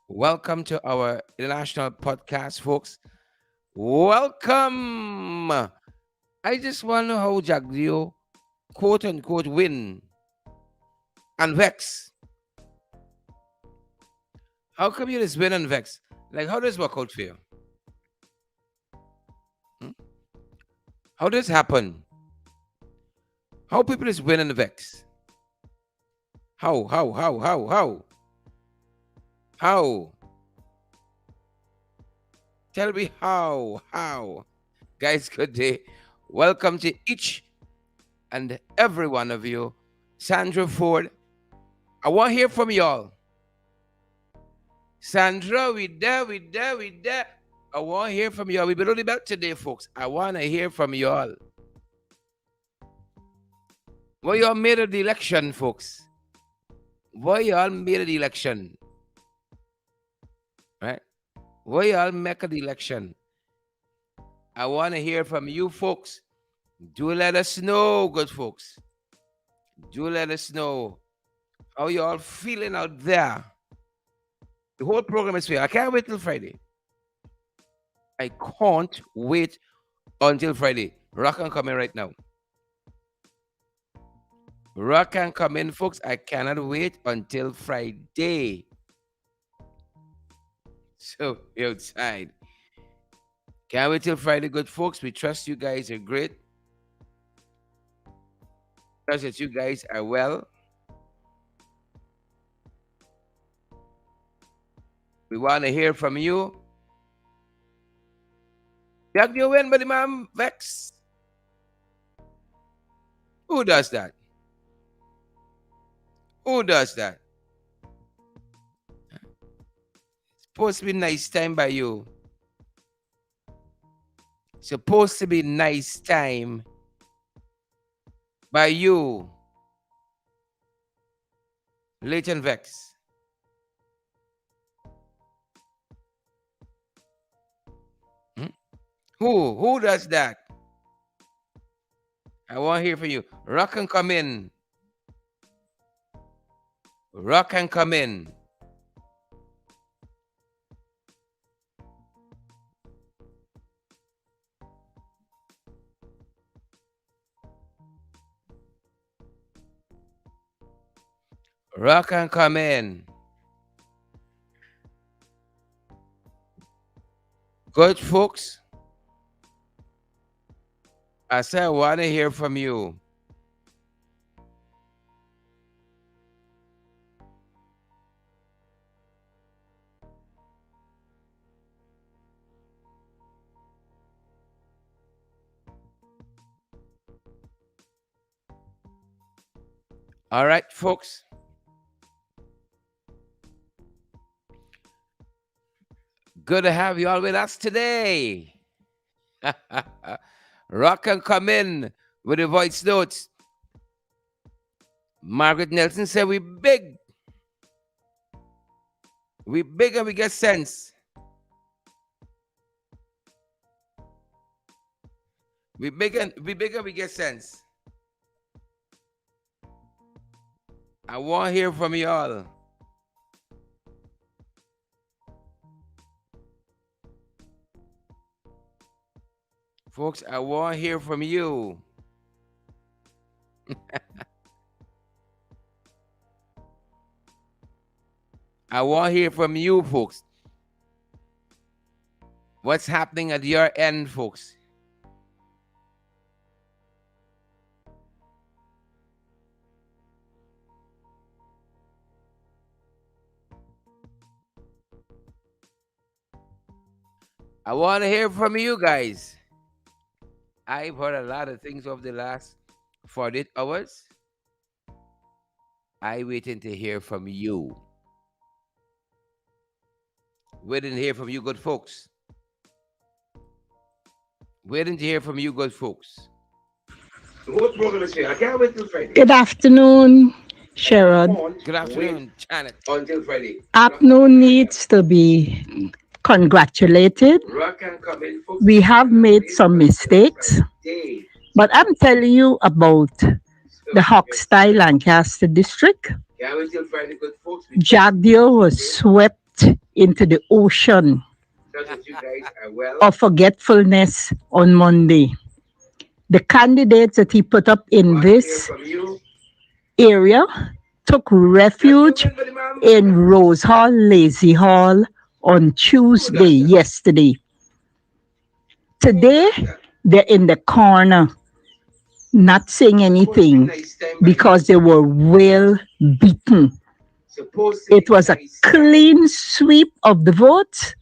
Welcome to our international podcast, folks. Welcome. I just want to know how Jagdeo, quote unquote, win and vex. How come you just win and vex? Like, how does work out for you? Hmm? How does happen? How people just win and vex? How? Tell me how? Guys, good day. Welcome to each and every one of you. Sandra Ford, I want to hear from y'all. Sandra, we there. I want to hear from y'all. We've been only about today, folks. I want to hear from y'all. What y'all made of the election, folks? What y'all made of the election? Right? What y'all make of the election? I want to hear from you, folks. Do let us know, good folks. Do let us know how y'all feeling out there. The whole program is fair. I can't wait till Friday. I can't wait until Friday. Rock and coming right now. Rock and come in, folks. I cannot wait until Friday. So, outside. Can't wait till Friday, good folks. We trust you guys are great. Trust that you guys are well. We want to hear from you. Jagdeo win, but the man vex. Who does that? Who does that? Supposed to be nice time by you. Supposed to be nice time by you. Late and vex. Hmm? Who does that? I want to hear from you. Rock and come in. Rock and come in. Rock and come in. Good folks. I said I want to hear from you. All right, folks. Good to have you all with us today. Rock and come in with the voice notes. Margaret Nelson said we big. We big and we get sense. We big and we get sense. I want to hear from y'all. Folks, I want to hear from you. I want to hear from you, folks. What's happening at your end, folks? I want to hear from you guys. I've heard a lot of things over the last 48 hours. I waiting to hear from you. Waiting to hear from you, good folks. Waiting to hear from you, good folks. The whole program is here. I can't wait till Friday. Good afternoon, Sharon. Good afternoon, Janet. Until Friday. APNO needs to be congratulated. Rock and come in, folks. We have made some mistakes, but I'm telling you about the Hoxtie Lancaster district. Can't wait till Friday, good folks. Jagdeo was swept dropped into the ocean of forgetfulness on Monday. The candidates that he put up in this area took refuge in Rose Hall, Lazy Hall on Tuesday, yesterday. Today, they're in the corner, not saying anything because they were well beaten. It was a clean sweep of the vote,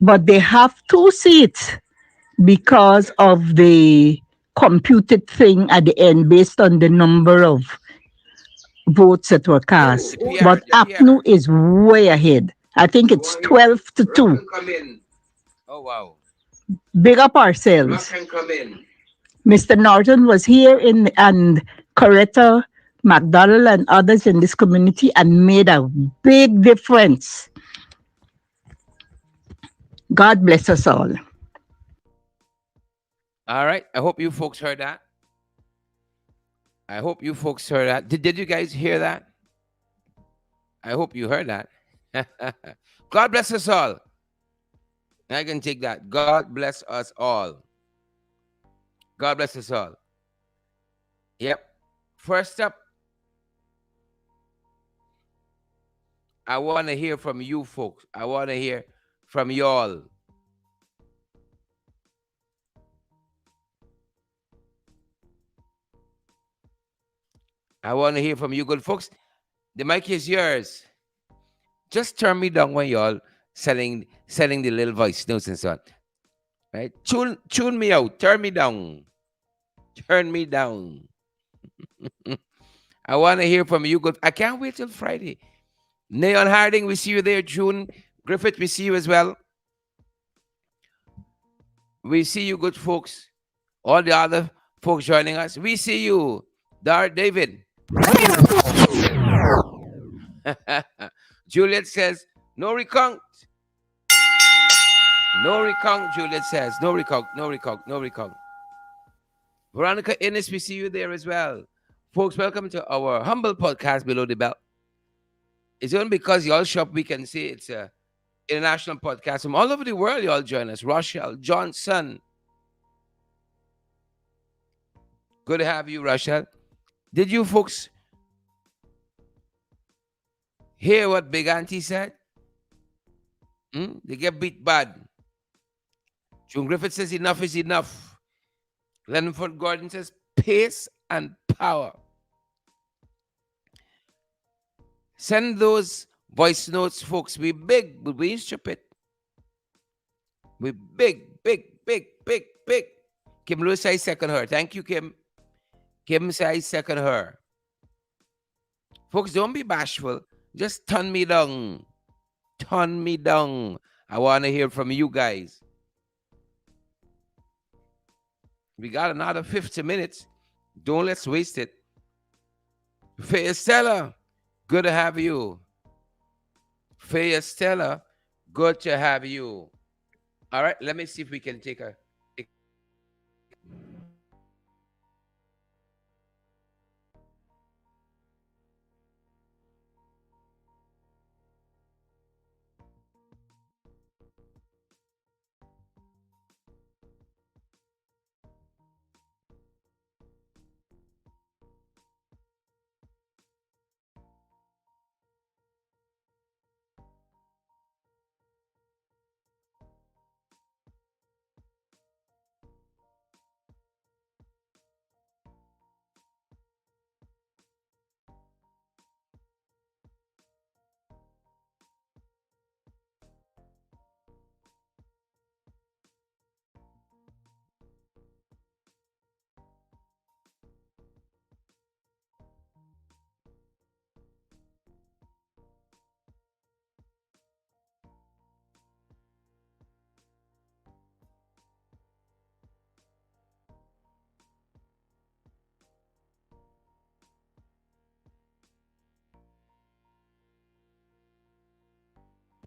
but they have two seats because of the computed thing at the end based on the number of votes that were Oh, cast. the PR, But the APNU PR. is way ahead. I think it's 12 to 2. Oh wow. Big up ourselves. Mr. Norton was here in and Coretta McDonald and others in this community and made a big difference. God bless us all. All right. I hope you folks heard that. I hope you folks heard that. Did you guys hear that? I hope you heard that. God bless us all. I can take that. God bless us all. God bless us all. Yep. First up, I want to hear from you folks. I want to hear from y'all. I want to hear from you good folks. The mic is yours. Just turn me down when y'all selling the little voice notes and so on. Right? Tune me out. Turn me down. Turn me down. I want to hear from you good. I can't wait till Friday. Neon Harding, we see you there. June Griffith, we see you as well. We see you good folks. All the other folks joining us. We see you. Dar David. Juliet says, no recount. No recount, Juliet says. No recount, no recount, no recount. Veronica Innes, we see you there as well. Folks, welcome to our humble podcast Below the Belt. It's only because y'all shop we can see it's a international podcast from all over the world. Y'all join us. Rochelle Johnson. Good to have you, Rochelle. Did you folks hear what Big Auntie said? They get beat bad. June Griffith says enough is enough. Lenford Gordon says pace and power. Send those voice notes, folks. We big, but we ain't stupid. We big, big, big, big, big. Kim Lewis, I second her. Thank you, Kim. Kim says I second her. Folks, don't be bashful. Just turn me down. Turn me down. I want to hear from you guys. We got another 50 minutes. Don't let's waste it. Faye Stella, good to have you. Faye Stella, good to have you. All right, let me see if we can take a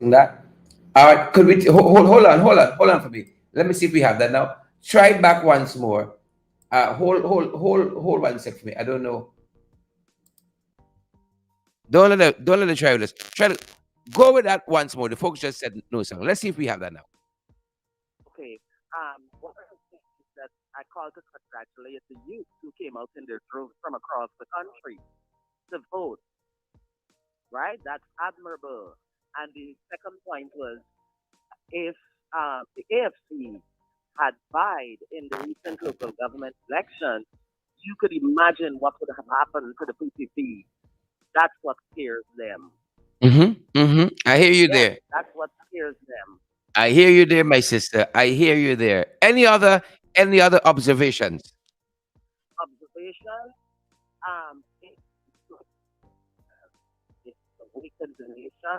that. All right, could we hold on for me. Let me see if we have that now. Try back once more. Hold 1 sec for me. I don't know. Don't let it try with us. Try to Go with that once more. The folks just said no song. Let's see if we have that now. Okay. One of the things that I call to congratulate the youth who came out in their droves from across the country to vote, right? That's admirable. And the second point was if the AFC had vied in the recent local government election, you could imagine what would have happened to the PPP. That's what scares them. I hear you Yes, there. that's what scares them. I hear you there, my sister. I hear you there. Any other observations? Observation, it, it awakens the nation,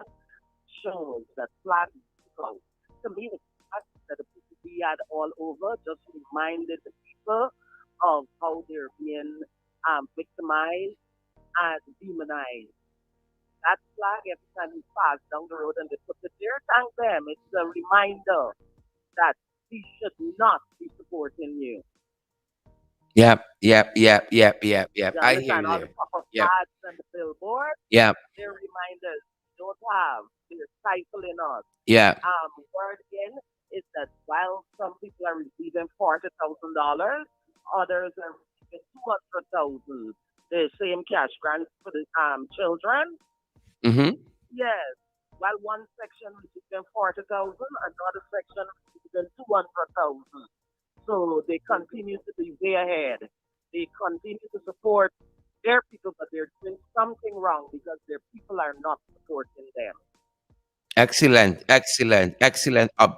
shows that flag people, to me, the fact that the PPP had all over just reminded the people of how they're being victimized and demonized. That flag, every time you pass down the road and they put it there, thank them. It's a reminder that we should not be supporting you. Yep. You I hear understand? you All there. the pop-up Yep. ads and the billboards, Yep. they're reminders we don't have. They're stifling us. Yeah. Word again is that while some people are receiving $40,000, others are receiving 200,000. The same cash grants for the children. Mm-hmm. Yes. While one section receiving 40,000, another section receiving 200,000. So they continue to be way ahead. They continue to support their people, but they're doing something wrong because their people are not supporting them. Excellent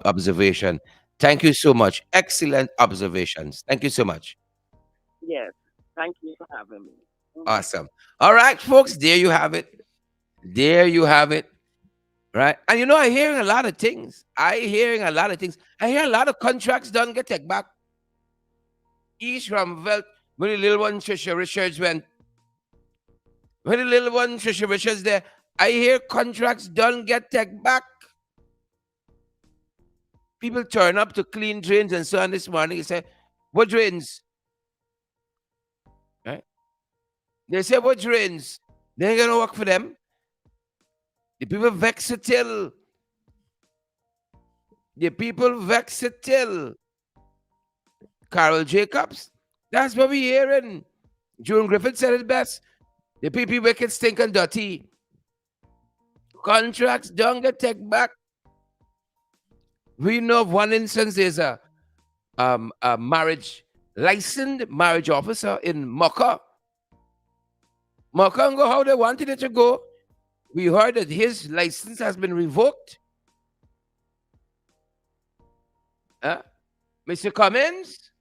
observation. Thank you so much. Excellent observations. Thank you so much. Yes. Thank you for having me. Awesome. All right, folks, there you have it. There you have it. Right. And I'm hearing a lot of things. I hear a lot of contracts don't get take back. East from Velt, when the little one Trisha Richards went, when the little one Trisha Richards there, I hear contracts don't get take back. People turn up to clean drains and so on this morning. They say, what drains? Right? They say, what drains? They ain't gonna work for them. The people vex it till. The people vex it till. Carol Jacobs. That's what we hearing. June Griffith said it best. The people wicked, stink, and dirty. Contracts don't get take back. We know of one instance. There's a licensed marriage officer in Mocha. Mocha go how they wanted it to go. We heard that his license has been revoked. Mr. Cummins,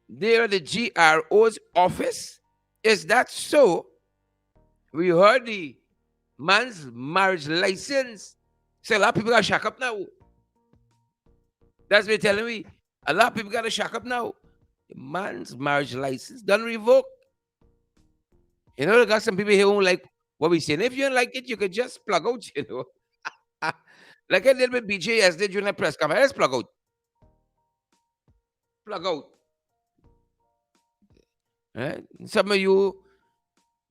there at the GRO's office. Is that so? We heard the man's marriage license. So a lot of people got shock up now. That's what they're telling me. A lot of people got to shock up now. The man's marriage license done revoke. There got some people here who like what we saying. If you don't like it, you could just plug out. Like I did with BJ yesterday during the press conference. Let's plug out. Plug out. Right? Some of you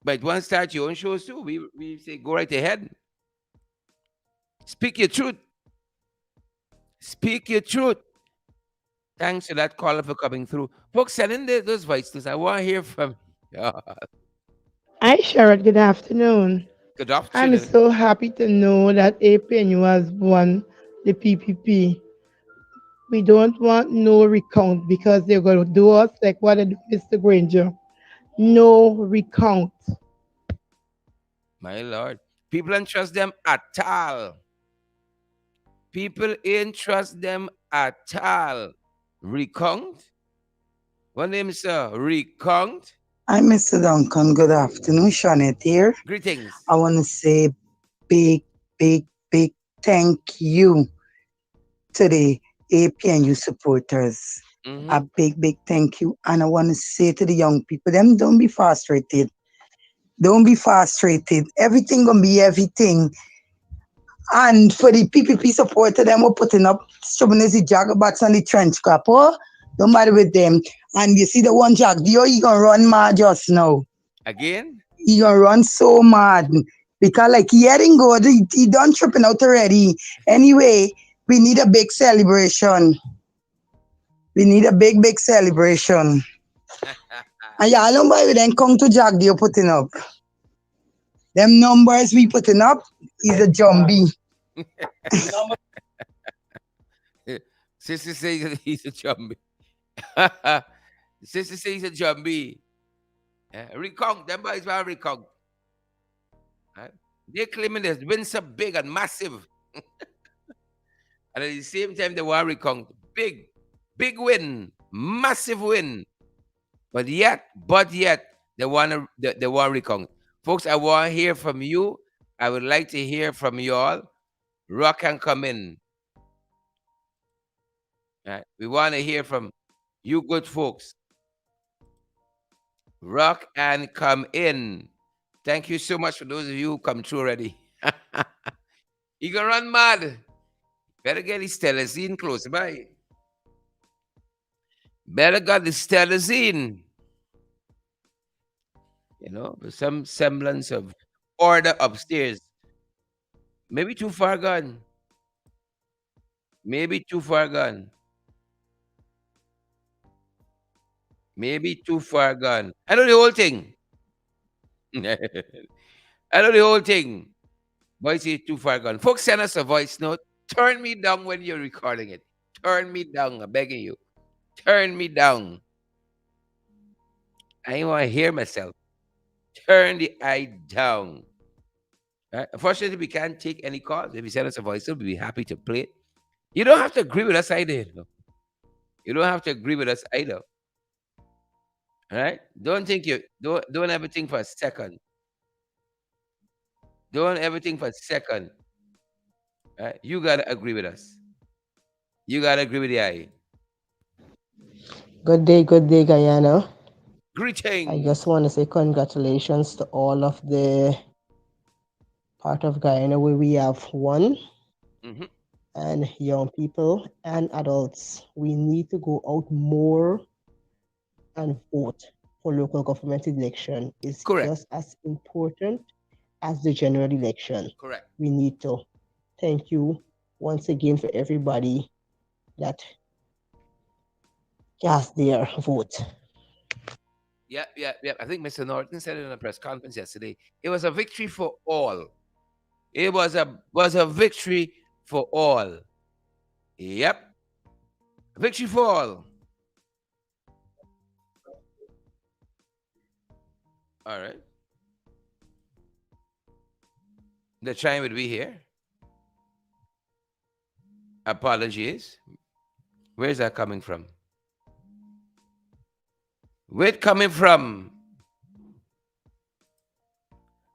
might want to start your own shows too. We say go right ahead. Speak your truth. Speak your truth. Thanks for that caller for coming through. Folks, send in those voices. I want to hear from you. Hi, Sherrod. Good afternoon. Good I'm afternoon. so happy to know that APNU has won the PPP. We don't want no recount because they're going to do us like what they do, Mr. Granger. No recount. My Lord. People don't trust them at all. People ain't trust them at all. Recount? What name, sir? Recount? Hi, Mr. Duncan. Good afternoon. Shawnette here. Greetings. I want to say big, big, big thank you to the APNU supporters. A big thank you. And I want to say to the young people, them don't be frustrated. Don't be frustrated. Everything gonna be everything. And for the PPP supporter, them were putting up stubbornness, jagabats on the trench cap. Oh, don't matter with them. And you see the one Jagdeo, he gonna run mad just now. Again? He gonna run so mad. Because like he heading good, he done tripping out already. Anyway, we need a big celebration. We need a big celebration. And y'all know why we then come to Jagdeo putting up. Them numbers we putting up is a jumbie. Sister says he's a jumbie. Sister says he's a jumbie. Recount, them boys are recount. Right? They're claiming there's been so big and massive. And at the same time, they want recount. Big win, massive win. But yet, they want recount. Folks, I want to hear from you. I would like to hear from you all. Rock and come in. Right? We want to hear from you good folks. Rock and come in. Thank you so much for those of you who come through already. You gonna run mad. Better get his telezine close by. Better got the telezine. With some semblance of order upstairs. Maybe too far gone. Maybe too far gone. Maybe too far gone. I know the whole thing. I know the whole thing. Voice is too far gone. Folks, send us a voice note. Turn me down when you're recording it. Turn me down. I'm begging you. Turn me down. I want to hear myself. Turn the eye down. Right? Unfortunately, we can't take any calls. If you send us a voice note, we'll be happy to play it. You don't have to agree with us either. You don't have to agree with us either. All right? Don't ever think for a second. Don't ever think for a second. Right? You gotta agree with us. You gotta agree with the eye. Good day, Guyana. I just Greetings. want to say congratulations to all of the part of Guyana where we have won, Hmm. and young people and adults. We need to go out more and vote for local government election. It's Correct. just as important as the general election. Correct. We need to. Thank you once again for everybody that cast their vote. Yeah. I think Mr. Norton said it in a press conference yesterday. It was a victory for all. It was a victory for all. Yep. Victory for all. All right. The time would be here. Apologies. Where's that coming from? Where it coming from?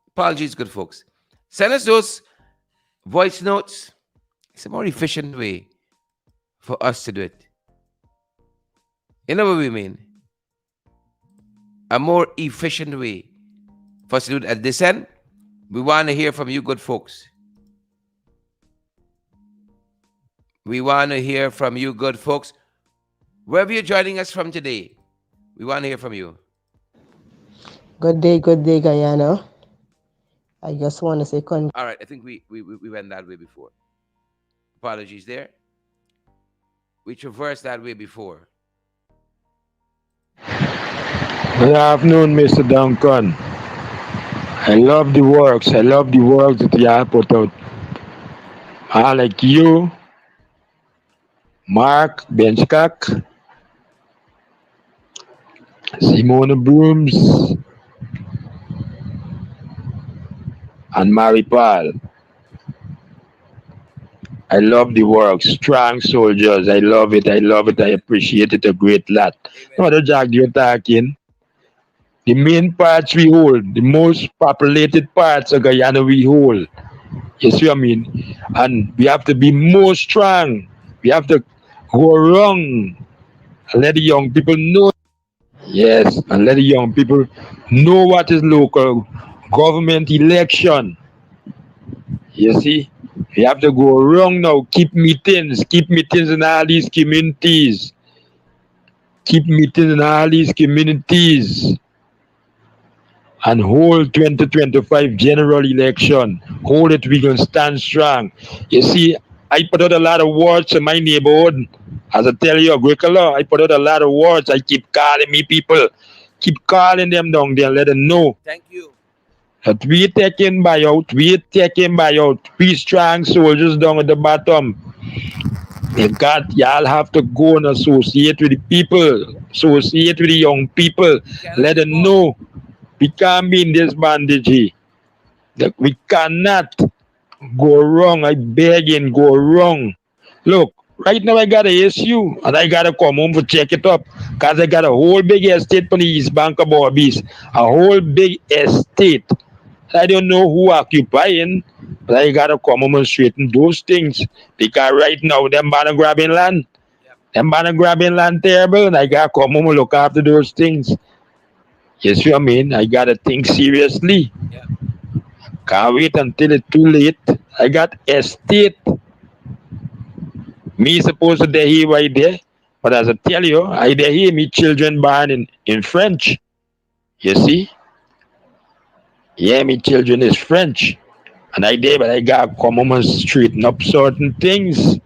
Apologies, good folks. Send us those voice notes. It's a more efficient way for us to do it. You know what we mean? A more efficient way for us to do it at this end. We want to hear from you, good folks. We want to hear from you, good folks. Wherever you're joining us from today, we want to hear from you. Good day, Guyana. I just want to say All right, I think we went that way before. Apologies there. We traversed that way before. Good afternoon, Mr. Duncan. I love the works. I love the works that you have put out. I like you, Mark Benchcock, Simona Brooms, and Mary Paul. I love the works. Strong soldiers. I love it. I love it. I appreciate it a great lot. Amen. No, the Jack you're talking. The main parts we hold, the most populated parts of Guyana we hold. You see what I mean? And we have to be more strong. We have to go around and let the young people know. Yes, and let the young people know what is local government election. You see? We have to go around now, keep meetings in all these communities. Keep meetings in all these communities. and hold 2025 general election. Hold it, we can stand strong. You see, I put out a lot of words in my neighborhood. As I tell you, Agricola, I put out a lot of words. I keep calling me people, keep calling them down there, let them know Thank you. that we taking buyout, we taking buyout. We strong soldiers down at the bottom. Y'all have to go and associate with the people, associate with the young people, We cannot let give them up. know we can't be in this bandage here. That we cannot go wrong. I beg and go wrong. Look, right now I got a issue and I gotta come home to check it up. Cause I got a whole big estate on the East Bank of Barbies. A whole big estate. I don't know who occupying, but I gotta come home and straighten those things. Because right now them banner grabbing land. Yep. Them banner grabbing land terrible and I gotta come home and look after those things. You see what I mean? I gotta think seriously. Yep. Can't wait until it's too late. I got estate. Me supposed to dey here right there. But as I tell you, I dey hear me children born in French. You see? Yeah, me children is French. And I there, but I gotta come home and straighten up certain things.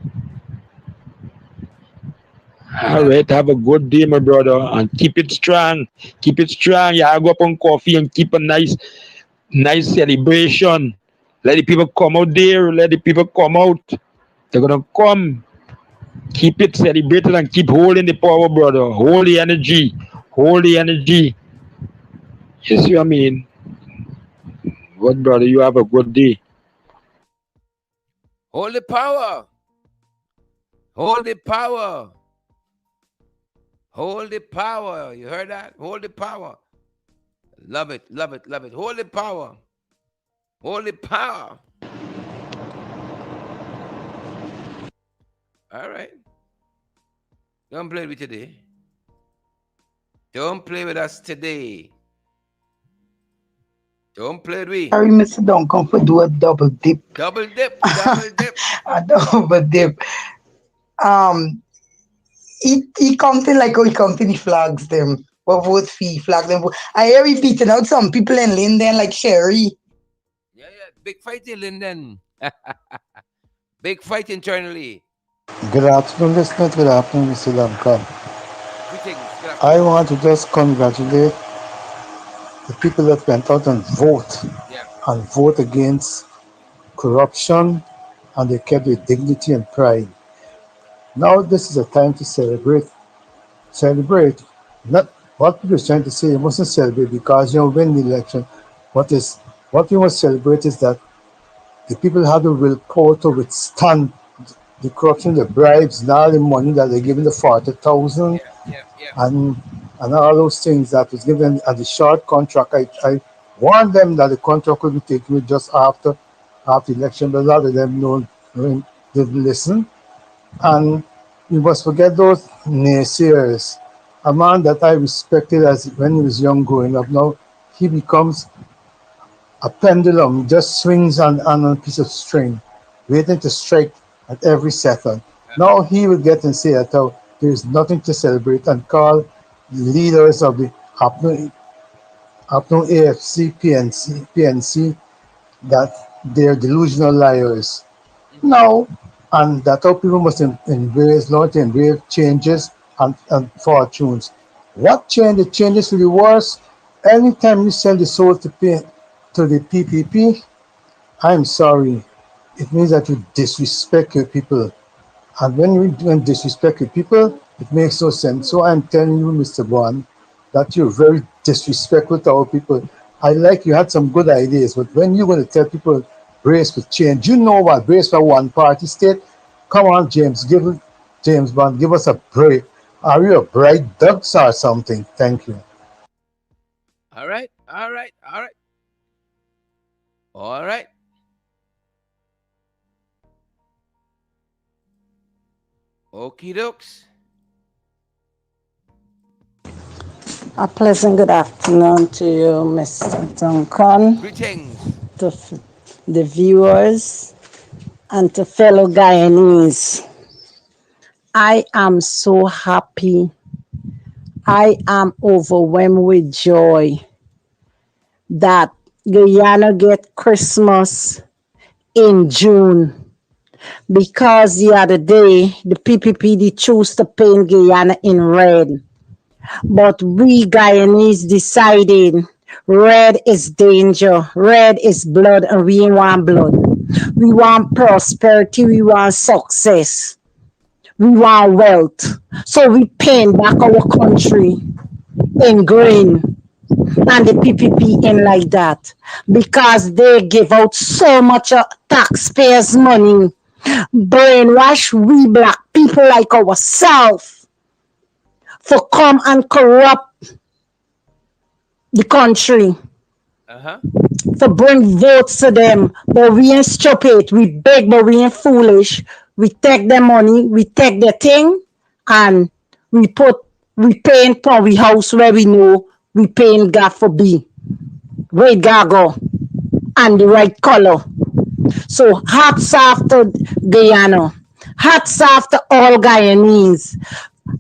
We All got right, have a good day, my brother, and keep it strong. Keep it strong. Yeah, go up on coffee and keep a nice celebration. Let the people come out there. Let the people come out. They're gonna come. Keep it celebrated and keep holding the power, brother. Hold the energy. Hold the energy. You see what I mean? What, brother? You have a good day. hold the power. Hold the power. Hold the power. You heard that? Hold the power. Love it. Love it. Love it. Hold the power. Hold the power. All right. Don't play with today. Don't play with us today. Don't play with we. Sorry, Mr. Duncan, for do a double dip. Double dip. Double dip. A double dip. Um, he counting like how he counting the flags them. What vote fee flag them. I hear repeating out some people in Linden like Sherry. Yeah, yeah. Big fight in Linden. Big fight internally. Good afternoon, listeners. Good afternoon, Mr. Duncan. Greetings. Good I afternoon. want to just congratulate the people that went out Yeah. and vote against corruption, and they kept their dignity and pride. Now this is a time to celebrate. Celebrate. Not what people are trying to say. You mustn't celebrate because you win the election. What is what you must celebrate is that the people have the willpower to withstand the corruption, the bribes, and all the money that they're giving the 40,000 Yeah. Yeah. Yeah. and and all those things that was given as a short contract. I warned them that the contract would be taken just after election, but a lot of them didn't listen. And you must forget those naysayers. A man that I respected as when he was young growing up, now he becomes a pendulum. He just swings on a piece of string, waiting to strike at every second. Now he will get and say that there is nothing to celebrate and call the leaders of the Upton AFC, PNC, that they're delusional liars. Mm-hmm. No, and that how people must embrace, learn to embrace changes and fortunes. What change? The changes for the worse. Anytime you sell the soul to the PPP, I'm sorry. It means that you disrespect your people. And when you don't disrespect your people, it makes no sense. So I'm telling you, Mr. Bond, that you're very disrespectful to our people. I like you had some good ideas, but when you're going to tell people brace for change, you know what? Brace for one party state. Come on, James Bond, give us a break. Are you a bright ducks or something? Thank you. All right. All right. All right. All right. Okie dokes. A pleasant good afternoon to you, Mr. Duncan, Greetings. to the viewers, and to fellow Guyanese. I am so happy. I am overwhelmed with joy that Guyana get Christmas in June because the other day the PPP they choose to paint Guyana in red. But we Guyanese decided red is danger, red is blood, and we ain't want blood. We want prosperity, we want success, we want wealth. So we paint back our country in green and the PPP in like that because they give out so much taxpayers' money, brainwash we black people like ourselves for come and corrupt the country, Uh-huh. for bring votes to them. But we ain't stupid. We beg, but we ain't foolish. We take their money, we take their thing, and we put we paint for we house where we know we paint God for be red gargo and the right color. So hats off to Guyana. Hats off to all Guyanese.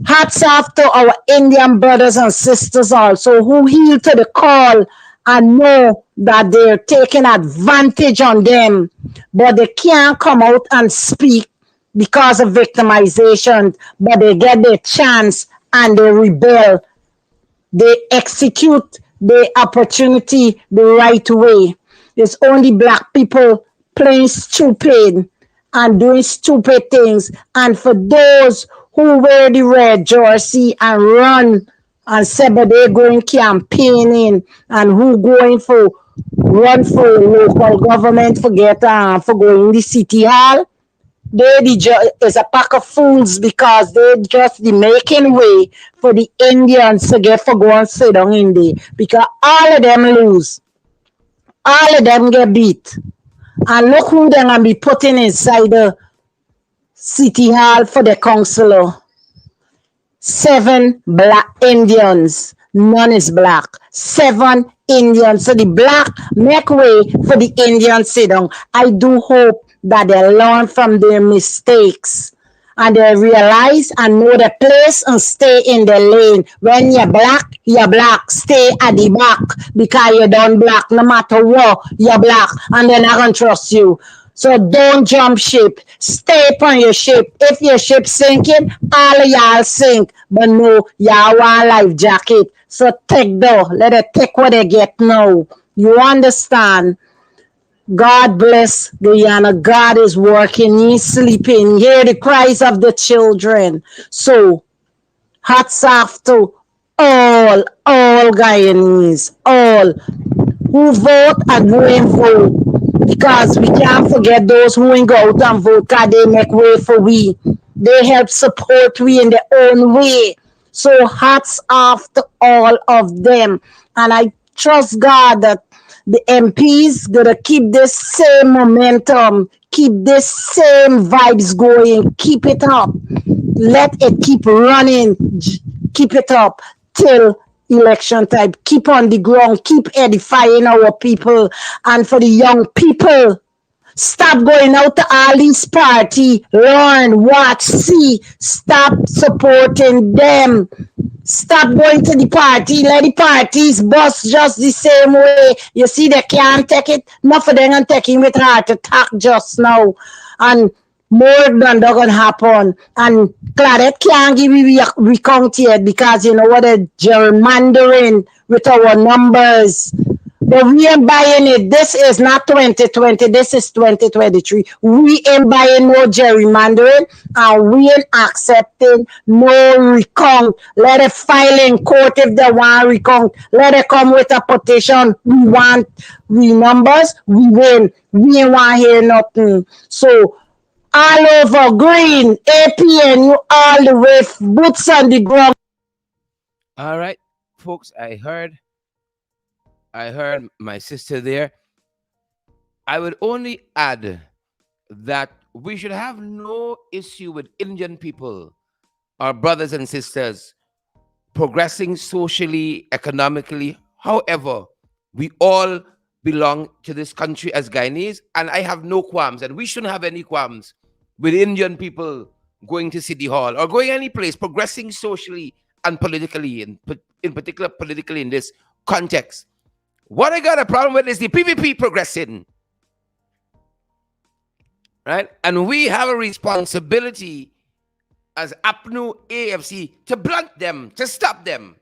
Hats off to our Indian brothers and sisters also who heal to the call and know that they're taking advantage on them, but they can't come out and speak because of victimization, but they get their chance and they rebel. They execute the opportunity the right way. It's only black people playing stupid and doing stupid things. And for those who wear the red jersey and run and say but they going campaigning and who going for run for local government for going in the city hall, is a pack of fools because they just the making way for the Indians to get for go and sit down in there because all of them lose, all of them get beat, and look who they're gonna be putting inside the city hall for the councillor. Seven black Indians, none is black. Seven Indians. So the black make way for the Indians sit down. I do hope that they learn from their mistakes and they realize and know the place and stay in the lane. When you're black, you're black. Stay at the back because you don't black. No matter what, you're black and they're not going to trust you. So don't jump ship. Stay on your ship. If your ship sinking, all of y'all sink. But no, y'all want life jacket. So take though. Let it take what they get now. You understand? God bless Guyana. God is working. He's sleeping. Hear the cries of the children. So hats off to all Guyanese, all who vote and who ain't vote. Because we can't forget those who ain't go out and vote because they make way for we. They help support we in their own way. So hats off to all of them. And I trust God that the MPs gonna keep this same momentum, keep this same vibes going, keep it up. Let it keep running, keep it up till election time. Keep on the ground, keep edifying our people. And for the young people, stop going out to all these party, learn, watch, see. Stop supporting them. Stop going to the party. Let the parties bust just the same way. You see, they can't take it. Enough of them and taking with heart attack just now. And more than that gonna happen. And Claudette can't give me recount yet because you know what a gerrymandering with our numbers. But we ain't buying it. This is not 2020. This is 2023. We ain't buying no gerrymandering and we ain't accepting no recount. Let it file in court if they want recount. Let it come with a petition. We want we numbers. We win. We ain't want to hear nothing. So all over green, APNU all the way, boots on the ground. All right, folks, I heard my sister there. I would only add that we should have no issue with Indian people, our brothers and sisters, progressing socially, economically. However, we all belong to this country as Guyanese, and I have no qualms, and we shouldn't have any qualms with Indian people going to City Hall or going any place, progressing socially and politically, in particular politically in this context. What I got a problem with is the PPP progressing, right? And we have a responsibility as APNU AFC to blunt them, to stop them.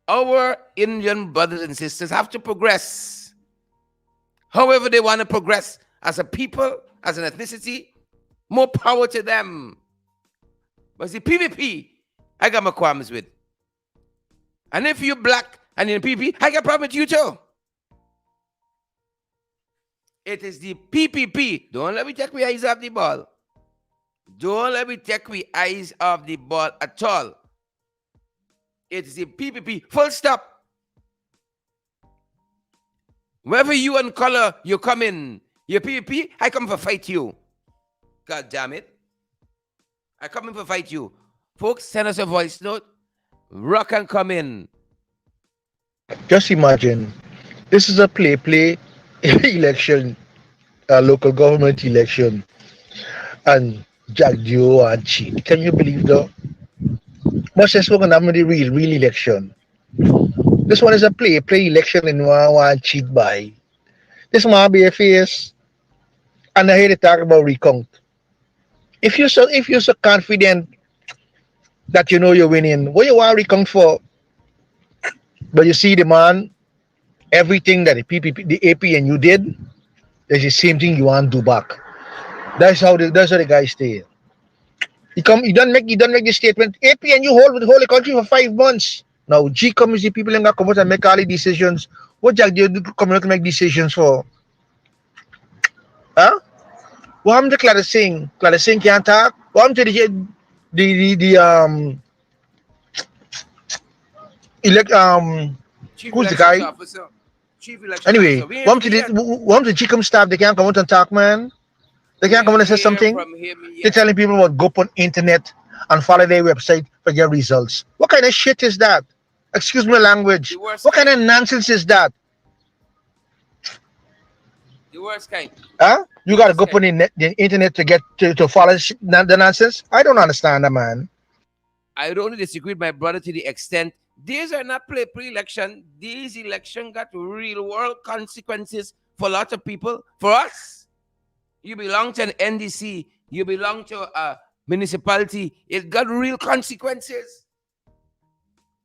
Our Indian brothers and sisters have to progress. However they want to progress as a people, as an ethnicity, more power to them. But see, PPP, I got my qualms with. And if you're black and in PPP, I got a problem with you too. It is the PPP. Don't let me take my eyes off the ball. Don't let me take my eyes off the ball at all. It is the PPP. Full stop. Wherever you and color you come in, your PPP, I come for fight you. God damn it. I come in for fight you. Folks, send us a voice note. Rock and come in. Just imagine, this is a play election, a local government election, and Jagdeo and cheat. Can you believe that? Much less we're gonna have the real election. This one is a play election and one cheat by. This might be a face, and I hear they talk about recount. If you're so confident that you know you're winning, what you want to recount for? But you see the man, everything that the PPP, the AP and you did, there's the same thing you want to do back. That's how the guy stay. He don't make the statement. AP and you hold the country for 5 months. Now GECOM is the people in that come out and make all the decisions. What Jagdeo do come out to make decisions for? Huh? What happened to Clara Singh? Clara Singh can't talk. What happened to the elect Chief who's the Elections guy? Officer. Chief Elections Anyway, Officer. what happened to the GECOM staff? They can't come out and talk, man. They We can't come out ain't and say hear something. from him They're yet. telling people what go up on internet and follow their website for their results. What kind of shit is that? Excuse my The language. worst What kind kind. of nonsense is that? The worst kind. Huh? You The gotta worst go up on kind. the internet to get to follow the nonsense. I don't understand that, man. I don't disagree with my brother to the extent these are not pre-election. These election got real world consequences for a lot of people. For us, you belong to an NDC, you belong to a municipality. It got real consequences.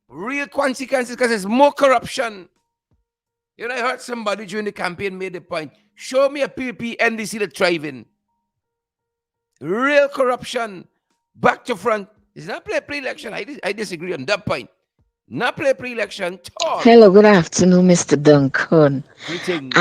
Real consequences because there's more corruption. You know, I heard somebody during the campaign made the point. Show me a PPP NDC that's thriving. Real corruption. Back to front. It's not pre-election. I disagree on that point. Not pre-election at all. Hello, good afternoon, Mr. Duncan. Greetings.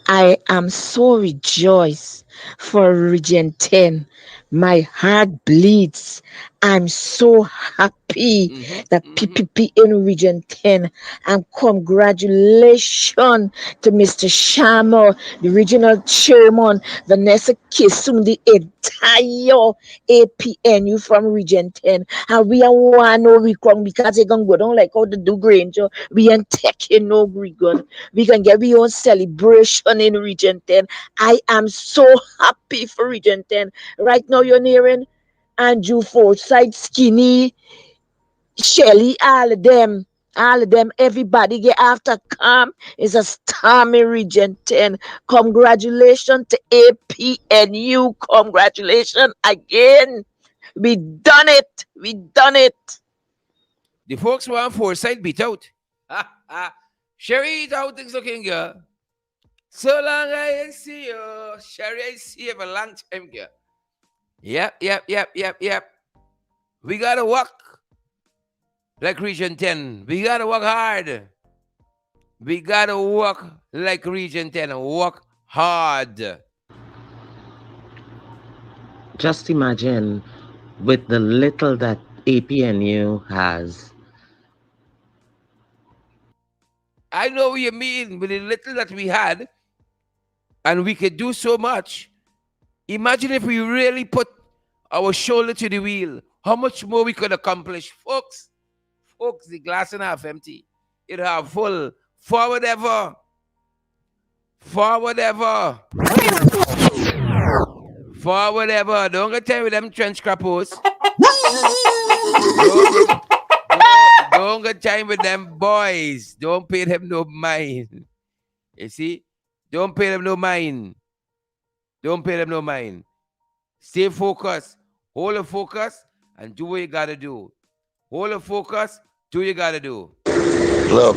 I am so rejoiced for Region 10. My heart bleeds. I'm so happy that PPP in Region 10, and congratulations to Mr. Sharma, the regional chairman, Vanessa Kisum, the entire APNU from Region 10. And we are one no we come because they gonna go down like how to do Granger. We ain't taking no gun. We can get our own celebration in Region 10. I am so happy for Region 10. Right now you're nearing Andrew Forsyth, Skinny, Shelly, all of them, everybody get after calm is a stormy Region 10. Congratulations to APNU. Congratulations again. We done it. We done it. The folks want Foresight beat out. Sherry, how things looking, girl? So long I ain't see you. Sherry, I see you for a long time, girl. Yep. We gotta work like Region 10. We gotta work hard. We gotta work like Region 10 and work hard. Just imagine with the little that APNU has. I know what you mean with the little that we had, and we could do so much. Imagine if we really put our shoulder to the wheel, how much more we could accomplish. Folks, the glass and half empty. It half full. Forward ever. Forward ever. Forward ever. Don't get tired with them trench crappos. Don't got time with them boys. Don't pay them no mind. You see? Don't pay them no mind. Don't pay them no mind. Stay focused. Hold a focus and do what you gotta do. Hold a focus, do what you gotta do. Look,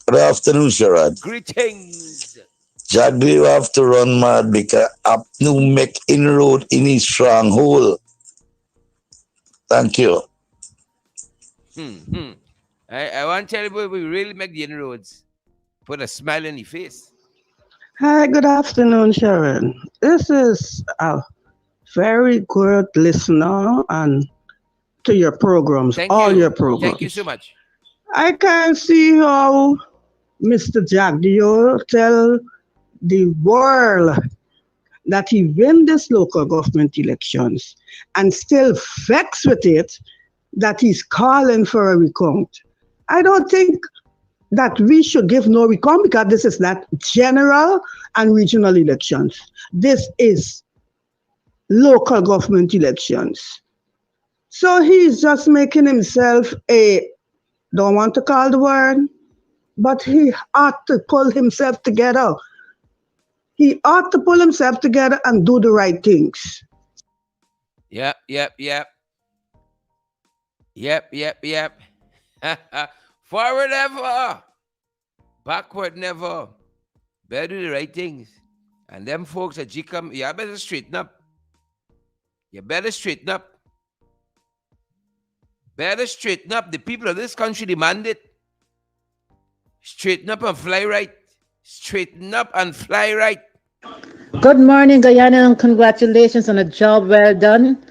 good afternoon, Sherrod. Greetings. Jagdeo have to run mad because Apnu make inroad in his stronghold. Thank you. Hmm. I want to tell you, we really make the inroads. Put a smile on your face. Hi, good afternoon, Sharon. This is a very good listener and to your programs, Thank all you. your Thank you so programs. much. I can see how Mr. Jagdeo tell the world that he win this local government elections and still vexed with it that he's calling for a recount. I don't think that we should give no recount because this is not general and regional elections. This is local government elections. So he's just making himself a, don't want to call the word, but he ought to pull himself together. He ought to pull himself together and do the right things. Yep, yep, yep. Yep, yep, yep. Forward ever. Backward never. Better do the right things. And them folks at GECOM, you better straighten up. You better straighten up. Better straighten up. The people of this country demand it. Straighten up and fly right. Straighten up and fly right. Good morning, Guyana, and congratulations on a job well done.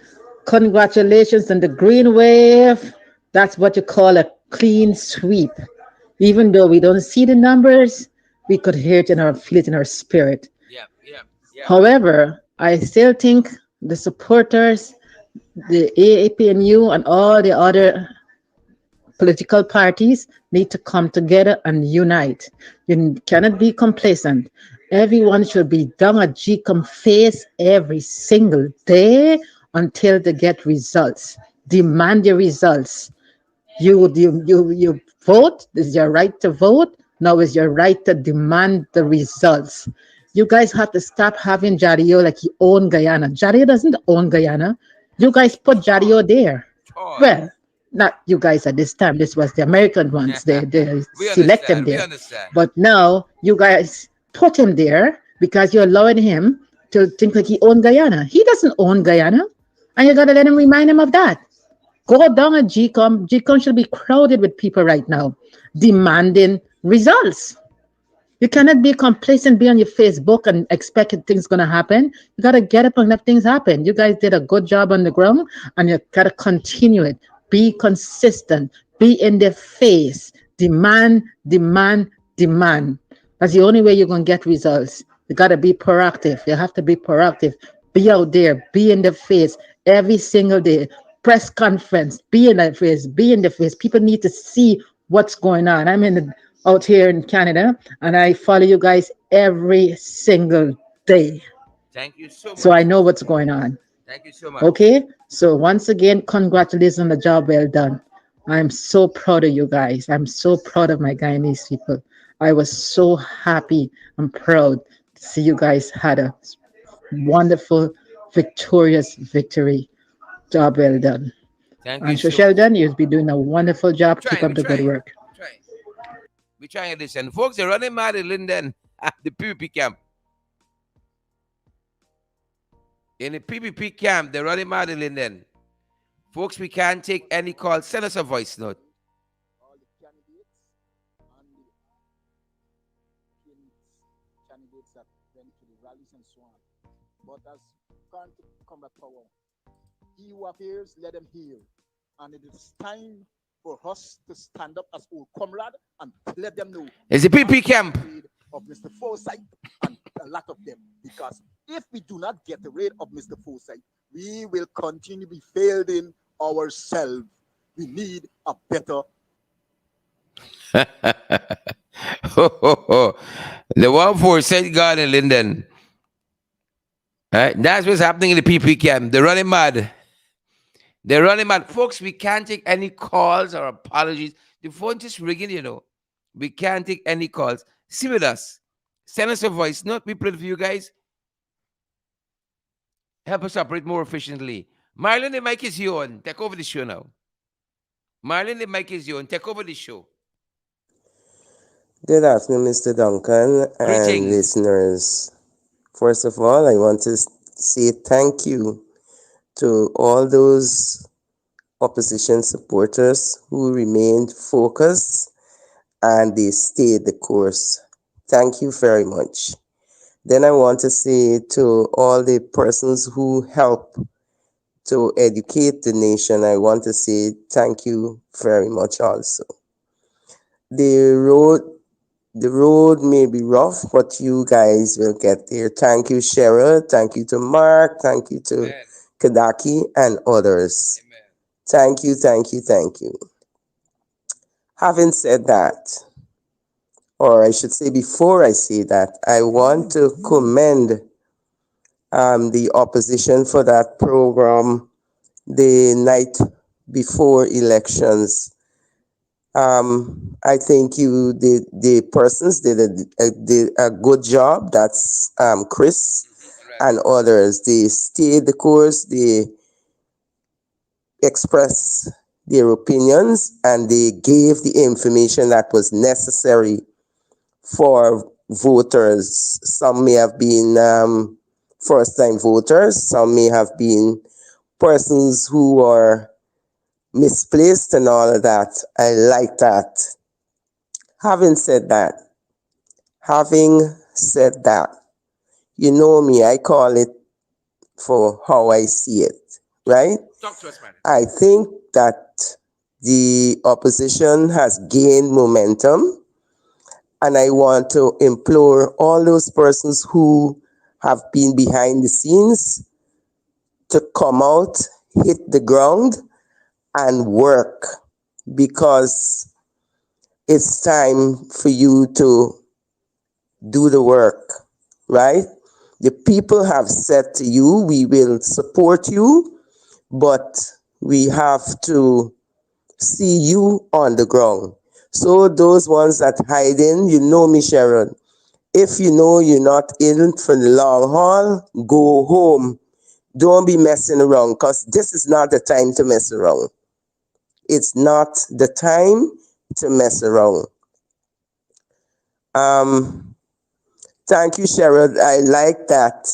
Congratulations on the green wave. That's what you call a clean sweep. Even though we don't see the numbers, we could hear it in our feel it in our spirit. Yep, yep, yep. However, I still think the supporters, the AAPNU, and all the other political parties need to come together and unite. You cannot be complacent. Everyone should be down at GCOM face every single day until they get results. Demand your results. You vote. This is your right to vote. Now is your right to demand the results. You guys have to stop having Jagdeo like he own Guyana. Jagdeo doesn't own Guyana. You guys put Jagdeo there. Toy. Well, not you guys at this time. This was the American ones. They We select him understand. We there. understand. But now you guys put him there because you're allowing him to think like he own Guyana. He doesn't own Guyana. And you gotta let him remind him of that. Go down at GCOM. GCOM should be crowded with people right now demanding results. You cannot be complacent, be on your Facebook and expect things gonna happen. You gotta get up and let things happen. You guys did a good job on the ground and you gotta continue it. Be consistent, be in their face, demand, demand, demand. That's the only way you're gonna get results. You gotta be proactive. You have to be proactive. Be out there, be in the face every single day. Press conference, be in the face, be in the face. People need to see what's going on. Out here in Canada and I follow you guys every single day. Thank you so So much. I know what's going on. Thank you so much. Okay? So once again, congratulations on the job well done. I'm so proud of you guys. I'm so proud of my Guyanese people. I was so happy and proud to see you guys had a wonderful, victorious victory. Job well done. Thank you And so so much. Sheldon, you've been doing a wonderful We're job. Keep trying. up We're the good trying. work. We're trying. We're trying to listen. Folks, they're running mad in Linden at the PPP camp. In the PPP camp, they're running mad in Linden. Folks, we can't take any call. Send us a voice note. All the candidates and the candidates that went to the rallies and so on. But as current combat power, he who appears, let him hear. And it is time for us to stand up as old comrade and let them know It's the PPP camp. of Mr. Forsyth and a lot of them. Because if we do not get rid of Mr. Forsyth, we will continue to be failed in ourselves. We need a better. The one for St. God in Linden. Right? That's what's happening in the PP camp. They're running mad. They're running mad. Folks, we can't take any calls or apologies. The phone just ringing. We can't take any calls. See with us. Send us a voice note. We play it for you guys. Help us operate more efficiently. Marlon, the mic is yours. Take over the show now. Marlon, the mic is yours. Take over the show. Good afternoon, Mr. Duncan and Greetings. listeners. First of all, I want to say thank you to all those opposition supporters who remained focused and they stayed the course. Thank you very much. Then I want to say to all the persons who help to educate the nation, I want to say thank you very much also. The road The road may be rough, but you guys will get there. Thank you, Cheryl. Thank you to Mark. Thank you to Amen. Kadaki and others. Amen. Thank you, thank you, thank you. Having said that, or I should say before I say that, I want to commend the opposition for that program the night before elections. I think the persons did a good job. That's Chris Right. and others. They stayed the course. They expressed their opinions and they gave the information that was necessary for voters. Some may have been first-time voters. Some may have been persons who are misplaced and all of that. I like that. Having said that, Having said that, you know me, I call it for how I see it, right? Talk to us, man. I think that the opposition has gained momentum, and I want to implore all those persons who have been behind the scenes to come out, hit the ground, and work because it's time for you to do the work, right? The people have said to you, we will support you, but we have to see you on the ground. So those ones that hiding, you know me, Sharon. If you know you're not in for the long haul, go home. Don't be messing around because this is not the time to mess around. It's not the time to mess around. Um, Thank you, Sharon. I like that.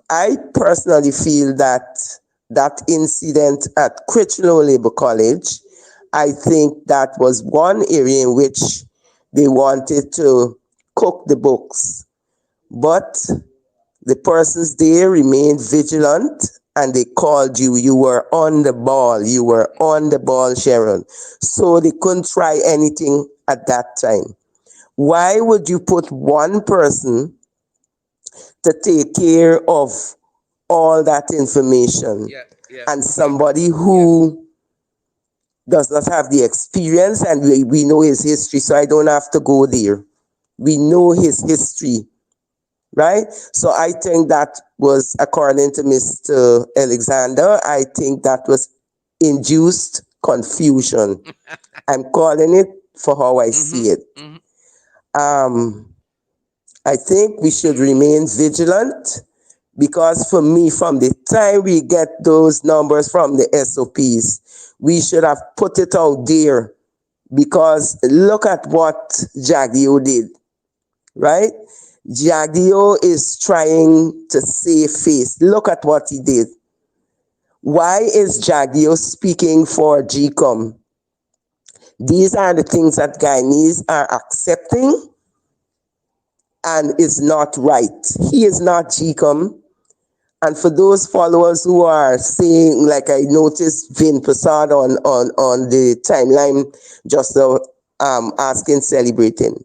I personally feel that that incident at Critchlow Labour College, I think that was one area in which they wanted to cook the books. But the persons there remained vigilant and they called you. You were on the ball. You were on the ball, Sharon. So they couldn't try anything at that time. Why would you put one person to take care of all that information Yeah, yeah, and exactly. somebody Yeah. who does not have the experience and we know his history, so I don't have to go there. We know his history, right? So I think that was, according to Mr. Alexander, I think that was induced confusion. I'm calling it for how I Mm-hmm. see it. Mm-hmm. Um, I think we should remain vigilant because for me, from the time we get those numbers from the SOPs, we should have put it out there because look at what Jagdeo did, right? Jagdeo is trying to save face. Look at what he did. Why is Jagdeo speaking for GECOM? These are the things that Guyanese are accepting and is not right. He is not GECOM. And for those followers who are saying, like I noticed Vin Prasad on the timeline just now, asking, celebrating.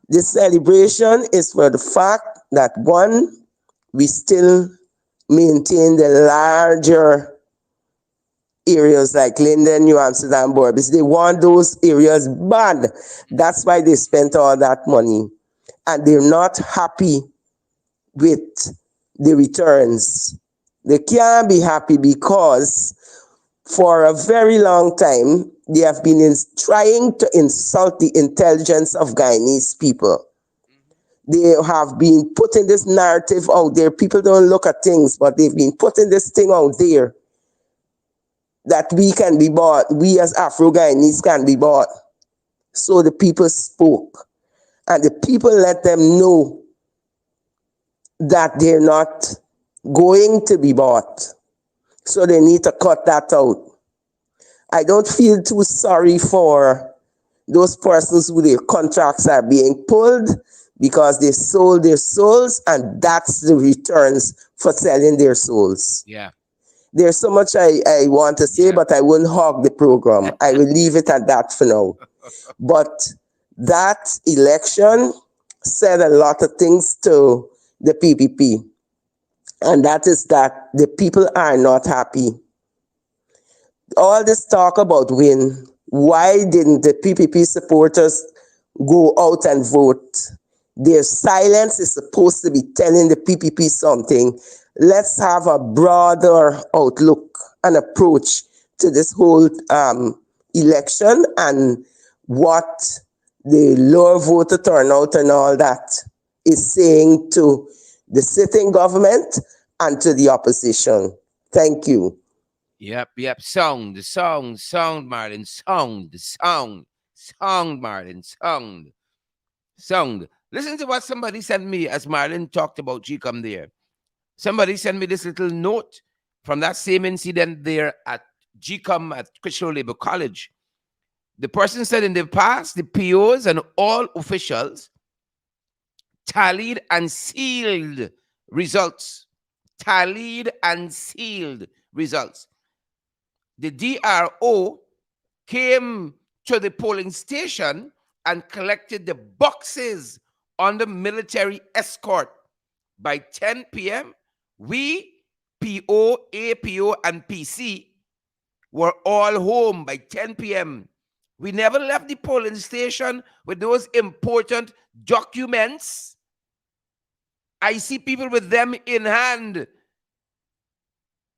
This celebration is for the fact that one, we still maintain the larger areas like Linden, New Amsterdam, Borbis. They want those areas banned. That's why they spent all that money. And they're not happy with the returns. They can't be happy because for a very long time they have been trying to insult the intelligence of Guyanese people. They have been putting this narrative out there. People don't look at things, but they've been putting this thing out there that we can be bought. We as Afro-Guyanese can be bought. So the people spoke. And the people let them know that they're not going to be bought. So they need to cut that out. I don't feel too sorry for those persons who their contracts are being pulled because they sold their souls, and that's the returns for selling their souls. Yeah. There's so much I want to say, but I won't hog the program. I will leave it at that for now. But that election said a lot of things to the PPP, and that is that the people are not happy. All this talk about win, why didn't the PPP supporters go out and vote? Their silence is supposed to be telling the PPP something. Let's have a broader outlook and approach to this whole election and what the lower voter turnout and all that is saying to the sitting government and to the opposition. Thank you. Yep. Sound, Martin. Sound, Martin. Sound. Listen to what somebody sent me as Marlon talked about GECOM there. Somebody sent me this little note from that same incident there at GECOM at Christian Labor College. The person said in the past, the POs and all officials tallied and sealed results. Tallied and sealed results. The DRO came to the polling station and collected the boxes under military escort. By 10 p.m., we, PO, APO, and PC were all home by 10 p.m. We never left the polling station with those important documents. I see people with them in hand.